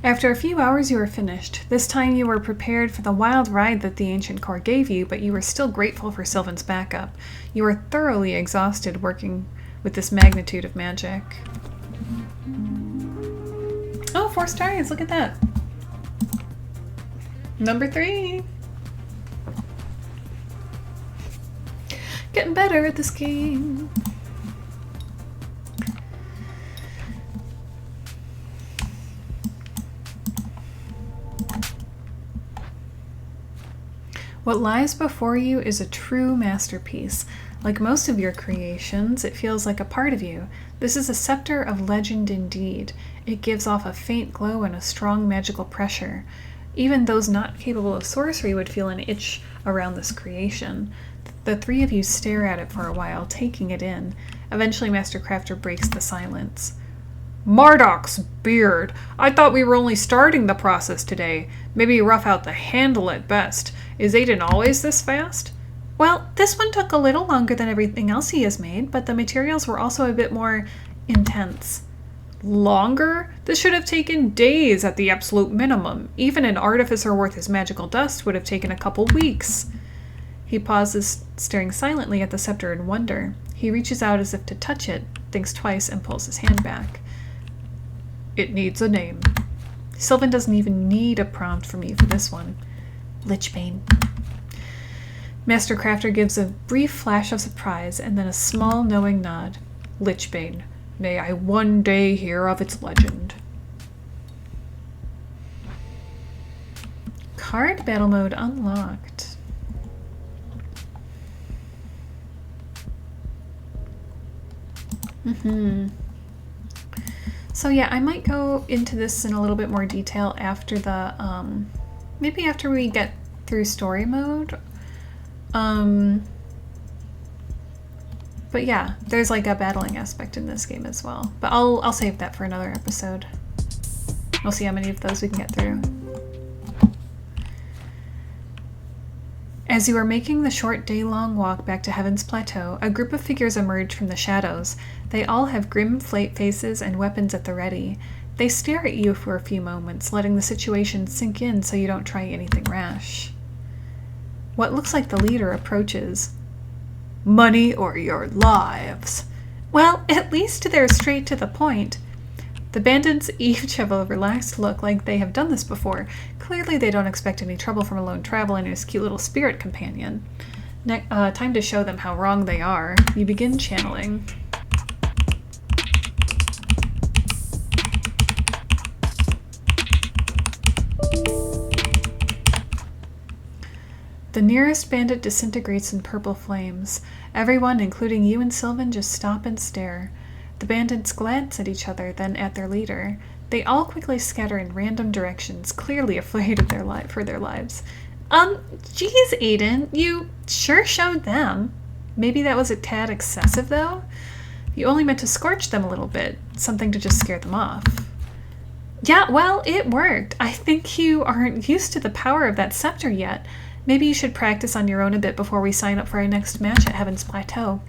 After a few hours, you were finished. This time you were prepared for the wild ride that the Ancient Core gave you, but you were still grateful for Silven's backup. You were thoroughly exhausted working with this magnitude of magic. Oh, 4 stars, look at that. Number 3. Getting better at this game. What lies before you is a true masterpiece. Like most of your creations, it feels like a part of you. This is a scepter of legend indeed. It gives off a faint glow and a strong magical pressure. Even those not capable of sorcery would feel an itch around this creation. The 3 of you stare at it for a while, taking it in. Eventually, Master Crafter breaks the silence. Marduk's beard! I thought we were only starting the process today. Maybe rough out the handle at best. Is Aiden always this fast? Well, this one took a little longer than everything else he has made, but the materials were also a bit more intense. Longer? This should have taken days at the absolute minimum. Even an artificer worth his magical dust would have taken a couple weeks. He pauses, staring silently at the scepter in wonder. He reaches out as if to touch it, thinks twice, and pulls his hand back. It needs a name. Silven doesn't even need a prompt from you for this one. Lichbane. Master Crafter gives a brief flash of surprise and then a small knowing nod. Lichbane. May I one day hear of its legend. Card battle mode unlocked. So yeah, I might go into this in a little bit more detail after the, maybe after we get through story mode. But yeah, there's like a battling aspect in this game as well. But I'll save that for another episode. We'll see how many of those we can get through. As you are making the short day-long walk back to Heaven's Plateau, a group of figures emerge from the shadows. They all have grim faces and weapons at the ready. They stare at you for a few moments, letting the situation sink in so you don't try anything rash. What looks like the leader approaches. Money or your lives? Well, at least they're straight to the point. The bandits each have a relaxed look like they have done this before. Clearly they don't expect any trouble from a lone traveler and his cute little spirit companion. Time to show them how wrong they are. You begin channeling. The nearest bandit disintegrates in purple flames. Everyone, including you and Silven, just stop and stare. The bandits glance at each other, then at their leader. They all quickly scatter in random directions, clearly afraid of their lives. Geez, Aiden, you sure showed them. Maybe that was a tad excessive, though? You only meant to scorch them a little bit, something to just scare them off. Yeah, well, it worked. I think you aren't used to the power of that scepter yet. Maybe you should practice on your own a bit before we sign up for our next match at Heaven's Plateau.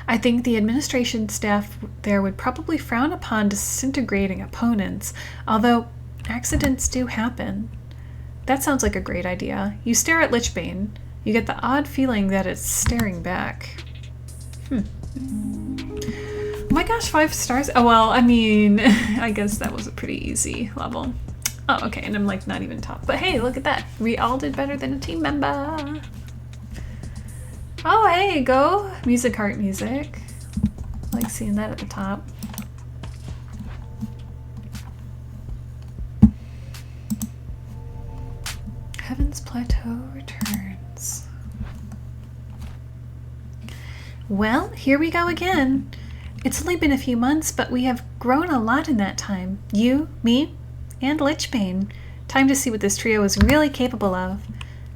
I think the administration staff there would probably frown upon disintegrating opponents, although accidents do happen. That sounds like a great idea. You stare at Lichbane. You get the odd feeling that it's staring back. Oh my gosh, 5 stars? Oh, well, I mean, I guess that was a pretty easy level. Oh, okay, and I'm like not even top. But hey, look at that. We all did better than a team member. Oh, hey, go. Music heart music. I like seeing that at the top. Heaven's Plateau returns. Well, here we go again. It's only been a few months, but we have grown a lot in that time. You, me, and Lichbane. Time to see what this trio is really capable of.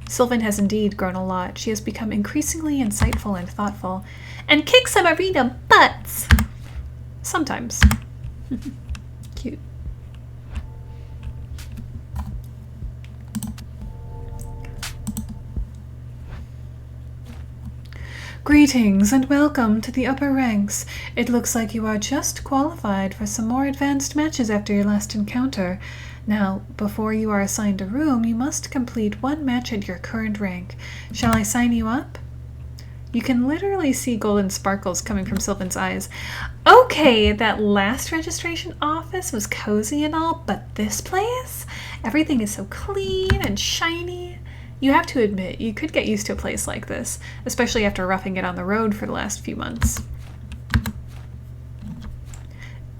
Silven has indeed grown a lot. She has become increasingly insightful and thoughtful, and kicks some arena butts! Sometimes. Cute. Greetings and welcome to the upper ranks. It looks like you are just qualified for some more advanced matches after your last encounter. Now, before you are assigned a room, you must complete one match at your current rank. Shall I sign you up? You can literally see golden sparkles coming from Silven's eyes. Okay, that last registration office was cozy and all, but this place? Everything is so clean and shiny. You have to admit, you could get used to a place like this, especially after roughing it on the road for the last few months.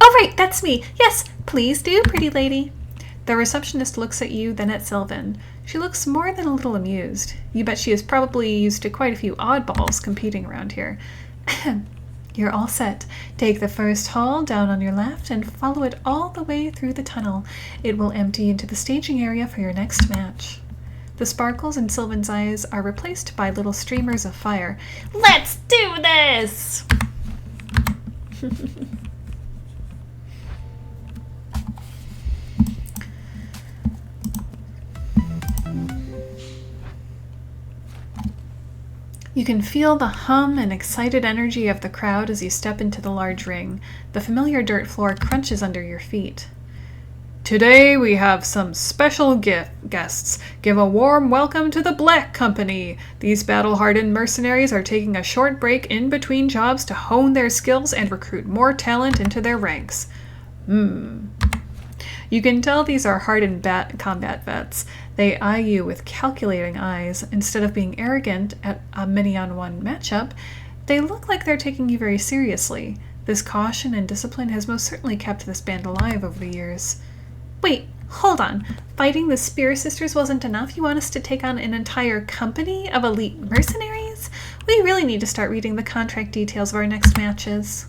Oh right, that's me. Yes, please do, pretty lady. The receptionist looks at you, then at Silven. She looks more than a little amused. You bet she is probably used to quite a few oddballs competing around here. You're all set. Take the first hall down on your left and follow it all the way through the tunnel. It will empty into the staging area for your next match. The sparkles in Silven's eyes are replaced by little streamers of fire. Let's do this! You can feel the hum and excited energy of the crowd as you step into the large ring. The familiar dirt floor crunches under your feet. Today we have some special guests. Give a warm welcome to the Black Company. These battle-hardened mercenaries are taking a short break in between jobs to hone their skills and recruit more talent into their ranks. You can tell these are hardened combat vets. They eye you with calculating eyes. Instead of being arrogant at a many-on-one matchup, they look like they're taking you very seriously. This caution and discipline has most certainly kept this band alive over the years. Wait, hold on. Fighting the Spear Sisters wasn't enough? You want us to take on an entire company of elite mercenaries? We really need to start reading the contract details of our next matches.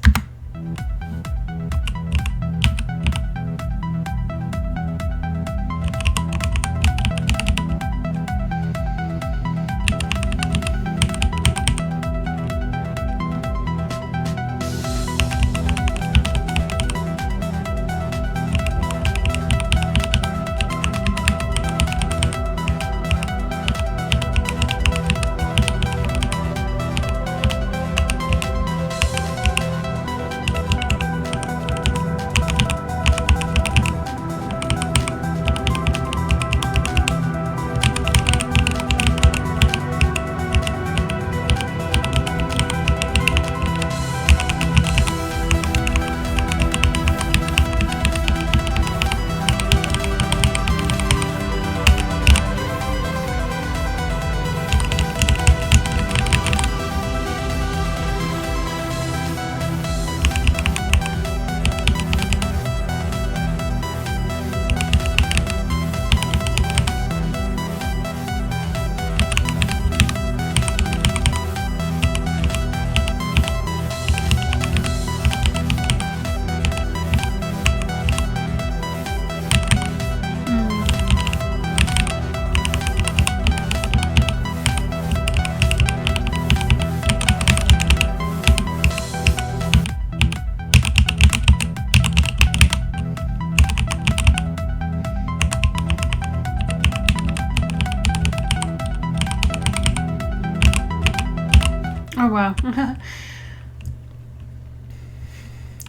Oh, wow.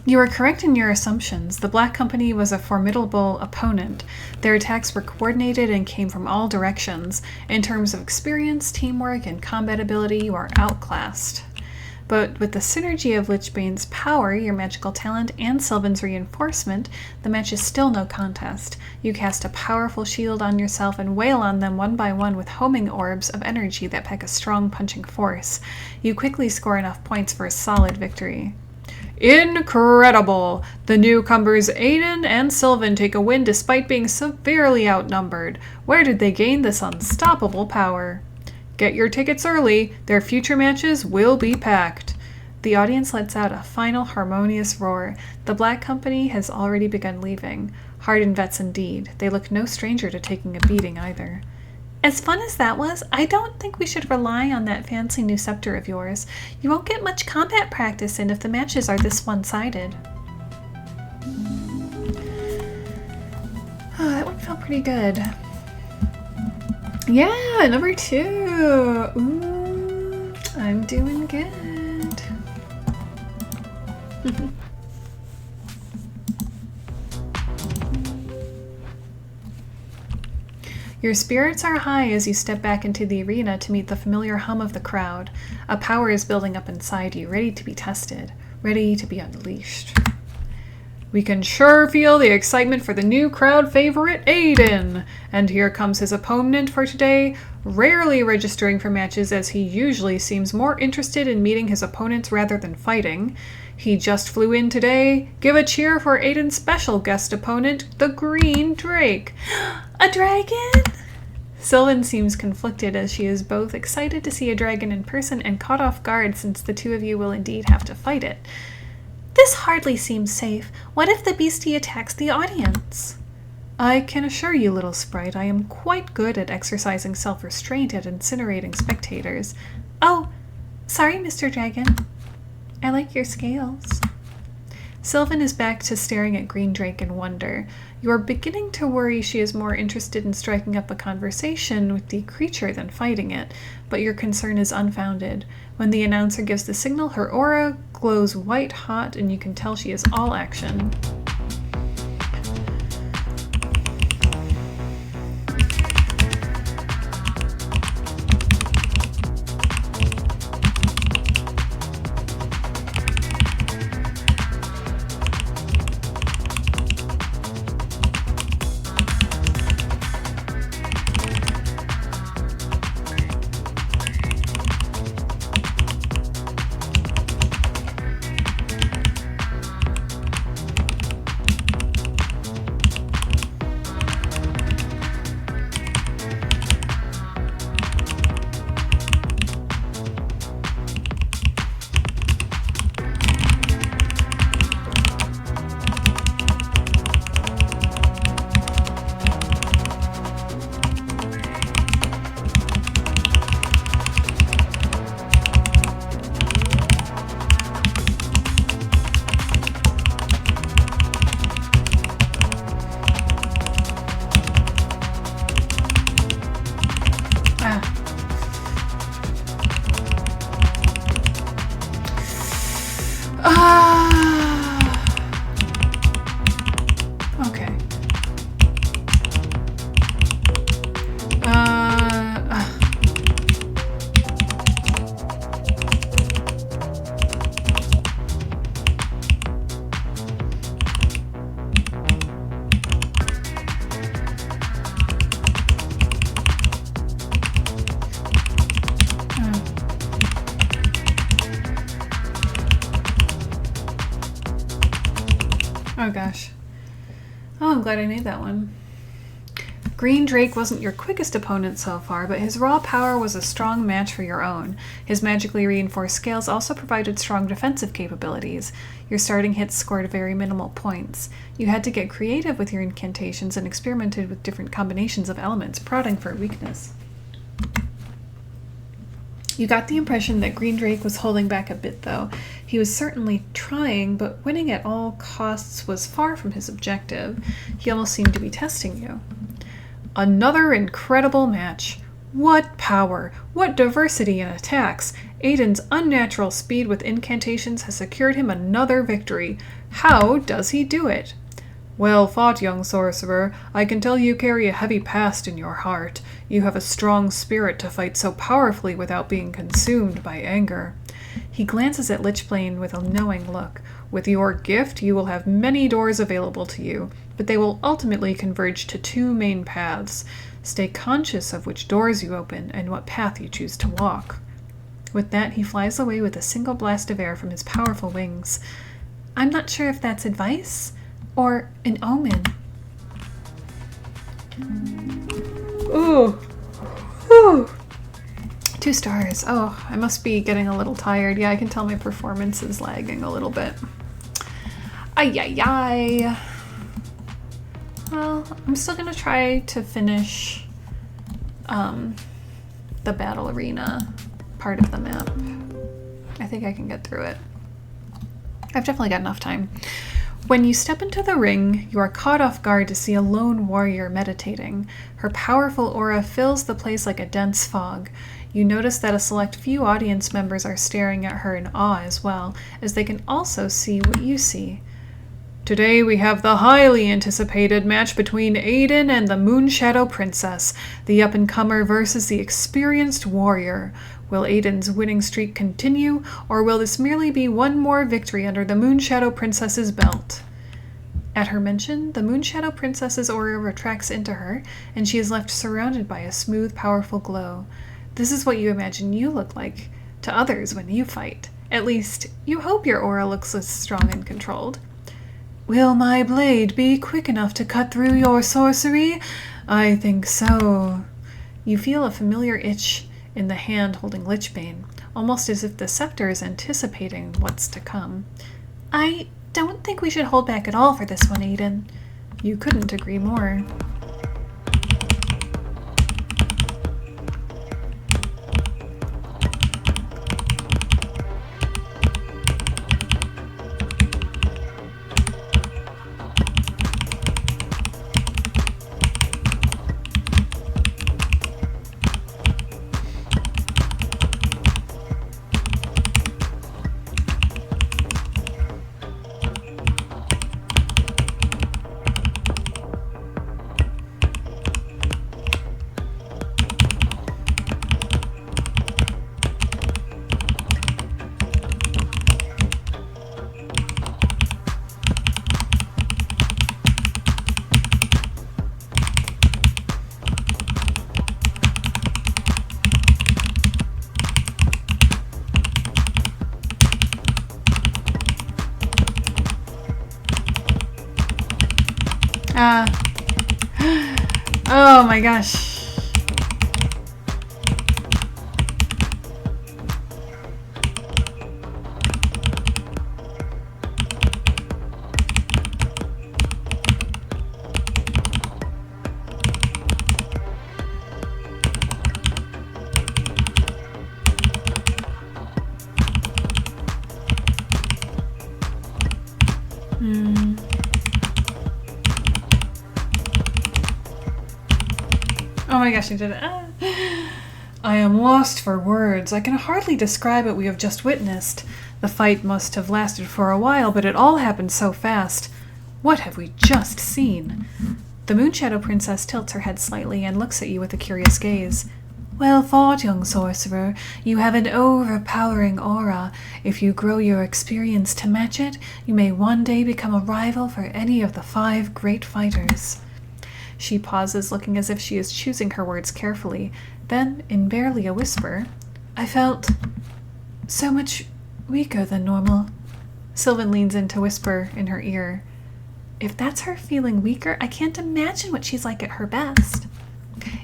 You were correct in your assumptions. The Black Company was a formidable opponent. Their attacks were coordinated and came from all directions. In terms of experience, teamwork, and combat ability, you are outclassed. But with the synergy of Lichbane's power, your magical talent, and Silven's reinforcement, the match is still no contest. You cast a powerful shield on yourself and wail on them one by one with homing orbs of energy that pack a strong punching force. You quickly score enough points for a solid victory. Incredible! The newcomers Aiden and Silven take a win despite being severely outnumbered. Where did they gain this unstoppable power? Get your tickets early. Their future matches will be packed. The audience lets out a final harmonious roar. The Black Company has already begun leaving. Hardened vets indeed. They look no stranger to taking a beating either. As fun as that was, I don't think we should rely on that fancy new scepter of yours. You won't get much combat practice in if the matches are this one-sided. Oh, that one felt pretty good. Yeah, number 2. Ooh. I'm doing good. Your spirits are high as you step back into the arena to meet the familiar hum of the crowd. A power is building up inside you, ready to be tested, ready to be unleashed. We can sure feel the excitement for the new crowd favorite, Aiden. And here comes his opponent for today, rarely registering for matches as he usually seems more interested in meeting his opponents rather than fighting. He just flew in today. Give a cheer for Aiden's special guest opponent, the Green Drake. A dragon? Silven seems conflicted as she is both excited to see a dragon in person and caught off guard since the two of you will indeed have to fight it. This hardly seems safe. What if the beastie attacks the audience? I can assure you, little sprite, I am quite good at exercising self-restraint and incinerating spectators. Oh, sorry, Mr. Dragon. I like your scales. Silven is back to staring at Green Drake in wonder. You are beginning to worry she is more interested in striking up a conversation with the creature than fighting it, but your concern is unfounded. When the announcer gives the signal, her aura glows white hot and you can tell she is all action. Oh gosh. Oh, I'm glad I made that one. Green Drake wasn't your quickest opponent so far, but his raw power was a strong match for your own. His magically reinforced scales also provided strong defensive capabilities. Your starting hits scored very minimal points. You had to get creative with your incantations and experimented with different combinations of elements, prodding for weakness. You got the impression that Green Drake was holding back a bit, though. He was certainly trying, but winning at all costs was far from his objective. He almost seemed to be testing you. Another incredible match. What power! What diversity in attacks! Aiden's unnatural speed with incantations has secured him another victory. How does he do it? Well fought, young sorcerer. I can tell you carry a heavy past in your heart. You have a strong spirit to fight so powerfully without being consumed by anger. He glances at Lichbane with a knowing look. With your gift, you will have many doors available to you, but they will ultimately converge to two main paths. Stay conscious of which doors you open and what path you choose to walk. With that, he flies away with a single blast of air from his powerful wings. I'm not sure if that's advice or an omen. Ooh. Ooh. 2 stars. Oh, I must be getting a little tired. Yeah, I can tell my performance is lagging a little bit. Ay, ay, ay. Well, I'm still gonna try to finish the battle arena part of the map. I think I can get through it. I've definitely got enough time. When you step into the ring, you are caught off guard to see a lone warrior meditating. Her powerful aura fills the place like a dense fog. You notice that a select few audience members are staring at her in awe as well, as they can also see what you see. Today we have the highly anticipated match between Aiden and the Moonshadow Princess, the up-and-comer versus the experienced warrior. Will Aiden's winning streak continue, or will this merely be one more victory under the Moonshadow Princess's belt? At her mention, the Moonshadow Princess's aura retracts into her, and she is left surrounded by a smooth, powerful glow. This is what you imagine you look like to others when you fight. At least, you hope your aura looks as strong and controlled. Will my blade be quick enough to cut through your sorcery? I think so. You feel a familiar itch in the hand holding Lichbane, almost as if the Scepter is anticipating what's to come. I don't think we should hold back at all for this one, Aiden. You couldn't agree more. Oh my gosh. Oh my gosh, you did it. I am lost for words. I can hardly describe what we have just witnessed. The fight must have lasted for a while, but it all happened so fast. What have we just seen? The Moonshadow Princess tilts her head slightly and looks at you with a curious gaze. Well thought, young sorcerer. You have an overpowering aura. If you grow your experience to match it, you may one day become a rival for any of the 5 great fighters. She pauses, looking as if she is choosing her words carefully. Then, in barely a whisper, I felt so much weaker than normal. Silven leans in to whisper in her ear. If that's her feeling weaker, I can't imagine what she's like at her best.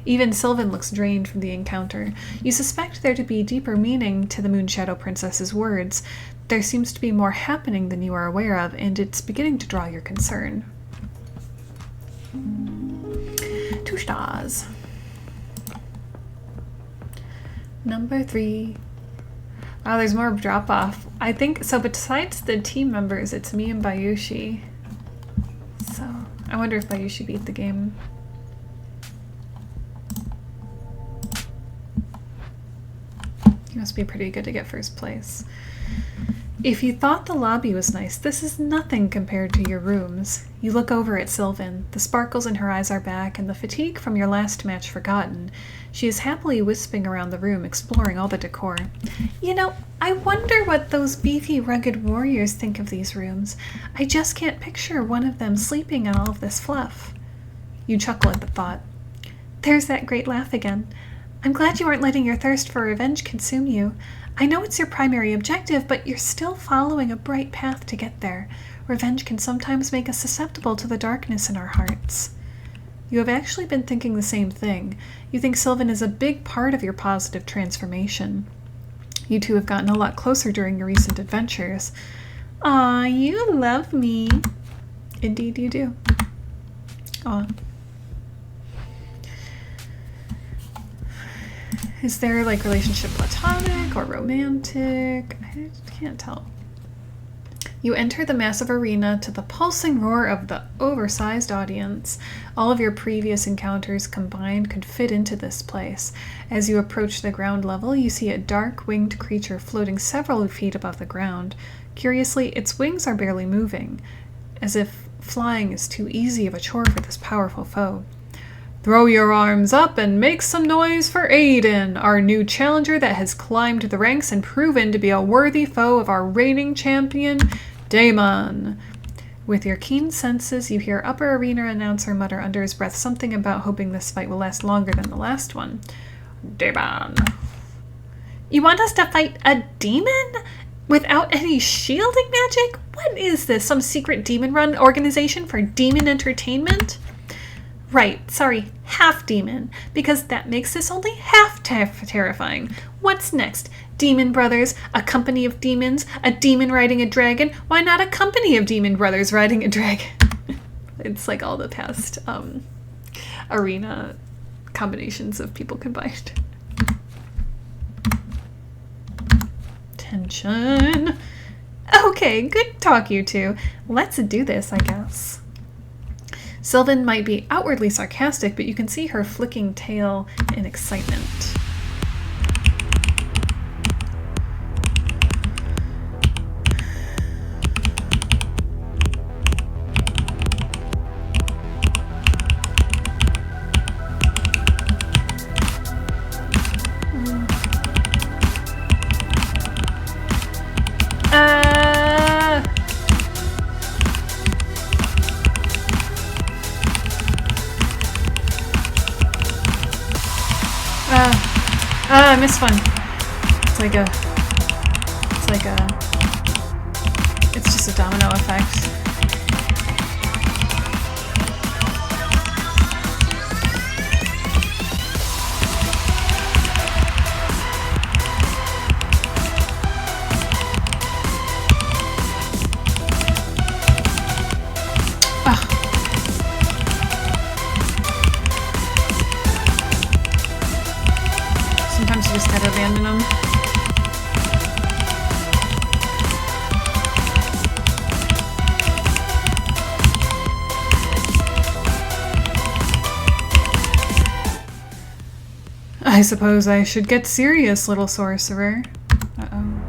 Even Silven looks drained from the encounter. You suspect there to be deeper meaning to the Moonshadow Princess's words. There seems to be more happening than you are aware of, and it's beginning to draw your concern. 2 stars. Number 3. Oh, there's more drop-off. I think, so besides the team members, it's me and Bayushi. So, I wonder if Bayushi beat the game. He must be pretty good to get first place. If you thought the lobby was nice, this is nothing compared to your rooms. You look over at Silven. The sparkles in her eyes are back, and the fatigue from your last match forgotten. She is happily wisping around the room, exploring all the decor. You know, I wonder what those beefy, rugged warriors think of these rooms. I just can't picture one of them sleeping on all of this fluff. You chuckle at the thought. There's that great laugh again. I'm glad you aren't letting your thirst for revenge consume you. I know it's your primary objective, but you're still following a bright path to get there. Revenge can sometimes make us susceptible to the darkness in our hearts. You have actually been thinking the same thing. You think Silven is a big part of your positive transformation. You two have gotten a lot closer during your recent adventures. Aw, you love me. Indeed you do. Aw. Is their relationship platonic or romantic? I can't tell. You enter the massive arena to the pulsing roar of the oversized audience. All of your previous encounters combined could fit into this place. As you approach the ground level, you see a dark, winged creature floating several feet above the ground. Curiously, its wings are barely moving, as if flying is too easy of a chore for this powerful foe. Throw your arms up and make some noise for Aiden, our new challenger that has climbed the ranks and proven to be a worthy foe of our reigning champion, Damon. With your keen senses, you hear upper arena announcer mutter under his breath something about hoping this fight will last longer than the last one. Damon. You want us to fight a demon? Without any shielding magic? What is this? Some secret demon-run organization for demon entertainment? Right, sorry, half demon, because that makes this only half terrifying. What's next? Demon Brothers, a company of demons, a demon riding a dragon? Why not a company of demon brothers riding a dragon? It's like all the past arena combinations of people combined. Tension. Okay, good talk, you two. Let's do this, I guess. Silven might be outwardly sarcastic, but you can see her flicking tail in excitement. I missed one. It's just a domino effect. Sometimes you just gotta abandon them. I suppose I should get serious, little sorcerer. Uh-oh.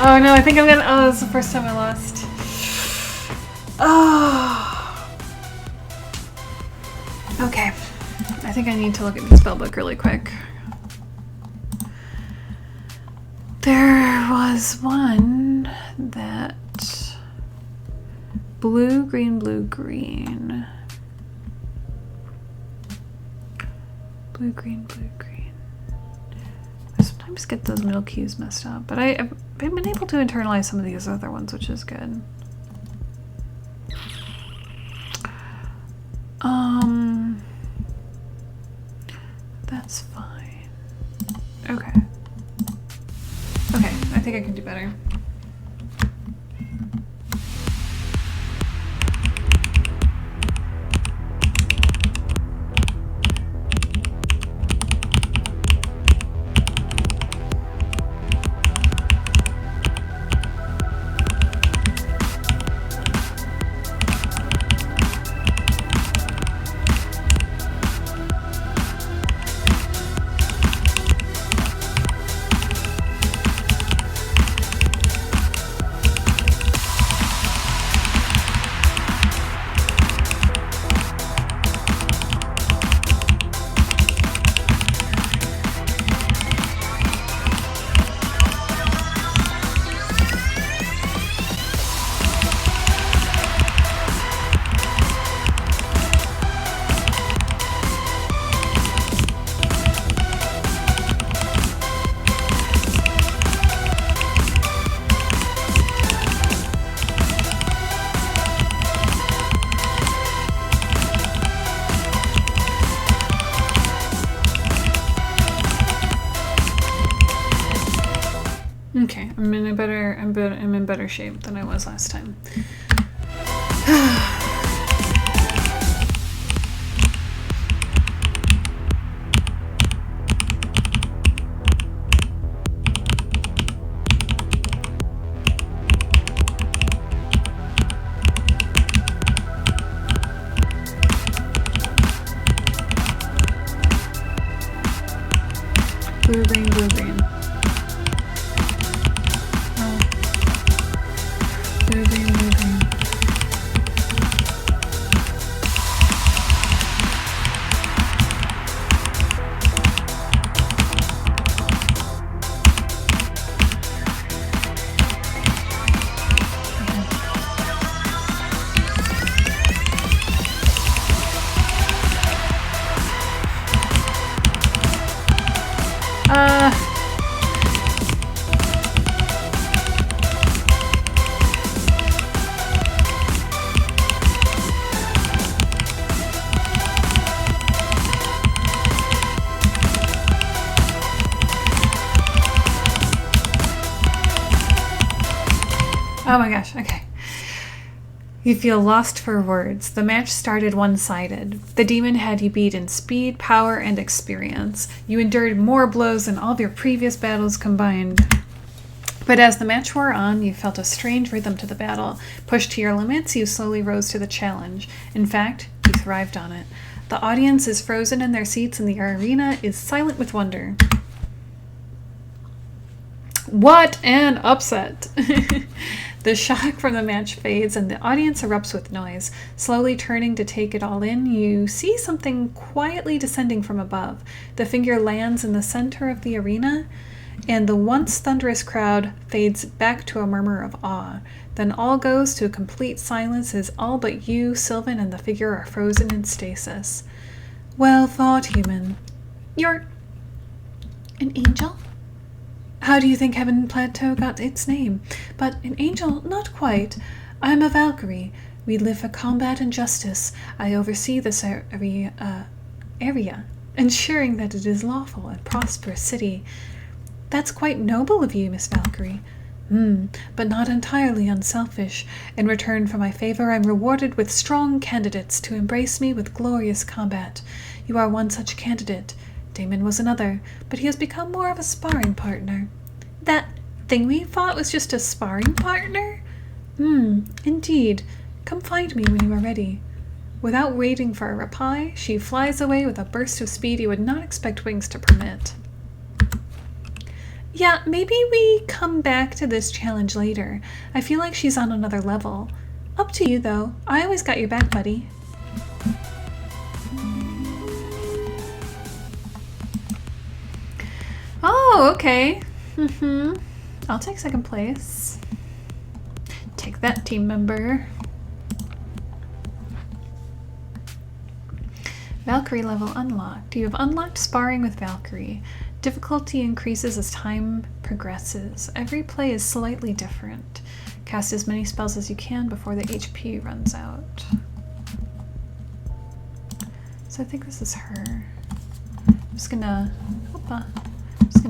Oh no, I think I'm gonna. Oh, this is the first time I lost. Oh. Okay. I think I need to look at the spellbook really quick. There was one that. Blue, green, blue, green. Blue, green, blue, green. I sometimes get those middle keys messed up, but I've been able to internalize some of these other ones, which is good. That's fine. Okay. Okay, I think I can do better. I'm in better shape than I was last time. Blue, green, blue, green. Oh. Blue, green, blue, green. Oh my gosh, okay. You feel lost for words. The match started one-sided. The demon had you beat in speed, power, and experience. You endured more blows than all of your previous battles combined. But as the match wore on, you felt a strange rhythm to the battle. Pushed to your limits, you slowly rose to the challenge. In fact, you thrived on it. The audience is frozen in their seats and the arena is silent with wonder. What an upset! The shock from the match fades and the audience erupts with noise. Slowly turning to take it all in, you see something quietly descending from above. The figure lands in the center of the arena, and the once thunderous crowd fades back to a murmur of awe. Then all goes to a complete silence as all but you, Silven, and the figure are frozen in stasis. Well thought, human. You're an angel? How do you think Heaven Plateau got its name? But an angel, not quite. I am a Valkyrie. We live for combat and justice. I oversee this area, ensuring that it is lawful and prosperous city. That's quite noble of you, Miss Valkyrie. But not entirely unselfish. In return for my favor, I'm rewarded with strong candidates to embrace me with glorious combat. You are one such candidate. Damon was another, but he has become more of a sparring partner. That thing we fought was just a sparring partner? Indeed. Come find me when you are ready. Without waiting for a reply, she flies away with a burst of speed you would not expect wings to permit. Yeah, maybe we come back to this challenge later. I feel like she's on another level. Up to you, though. I always got your back, buddy. Oh, okay. I'll take second place. Take that, team member. Valkyrie level unlocked. You have unlocked sparring with Valkyrie. Difficulty increases as time progresses. Every play is slightly different. Cast as many spells as you can before the HP runs out. So I think this is her. I'm just gonna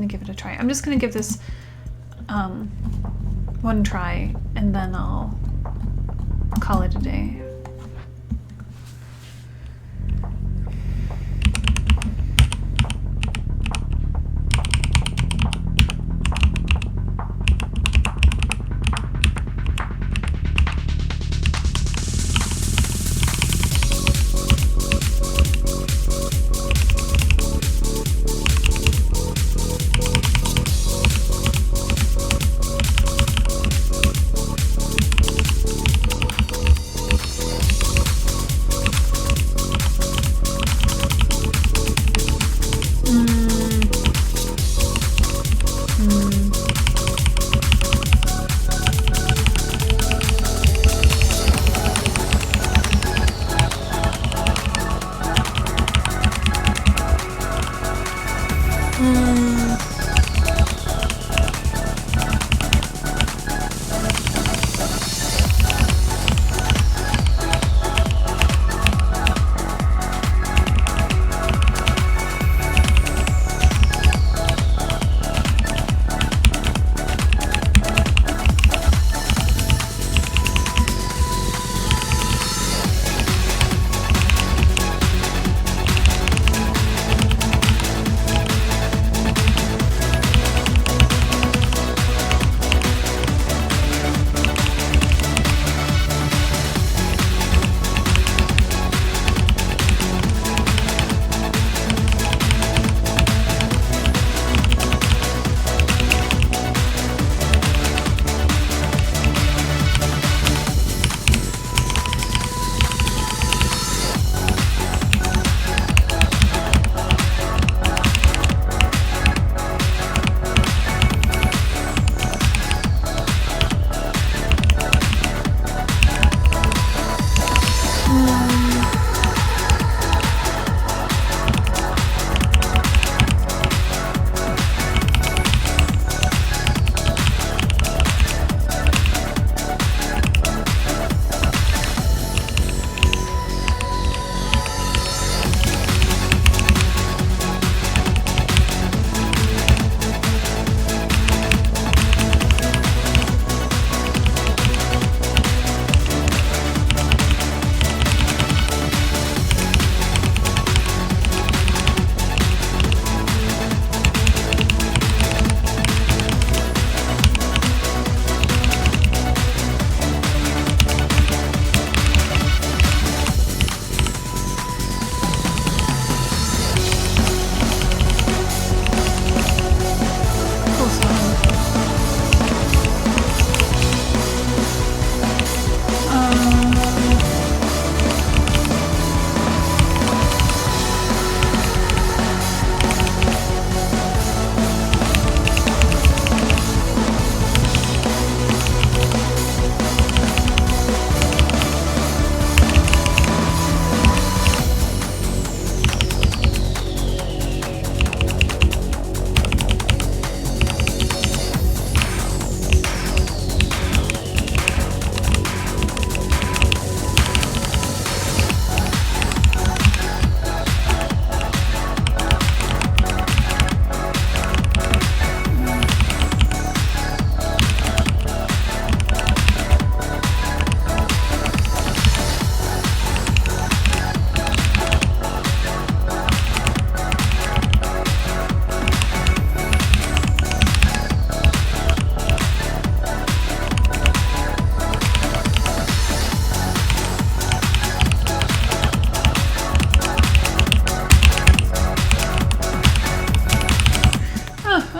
give it a try. I'm just gonna give this one try and then I'll call it a day.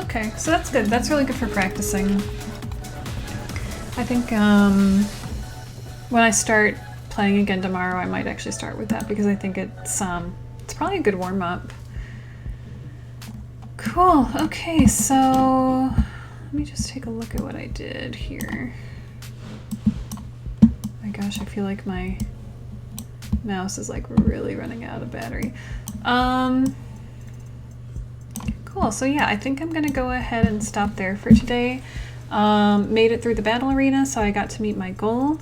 Okay, so that's good. That's really good for practicing. I think when I start playing again tomorrow, I might actually start with that because I think it's probably a good warm-up. Cool. Okay, so let me just take a look at what I did here. Oh my gosh, I feel like my mouse is like really running out of battery. Cool, so yeah, I think I'm gonna go ahead and stop there for today. Made it through the battle arena, so I got to meet my goal.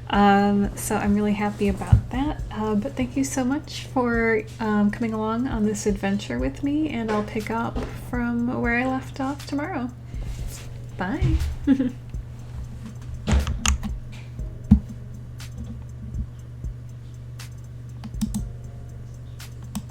So I'm really happy about that. But thank you so much for coming along on this adventure with me, and I'll pick up from where I left off tomorrow. Bye!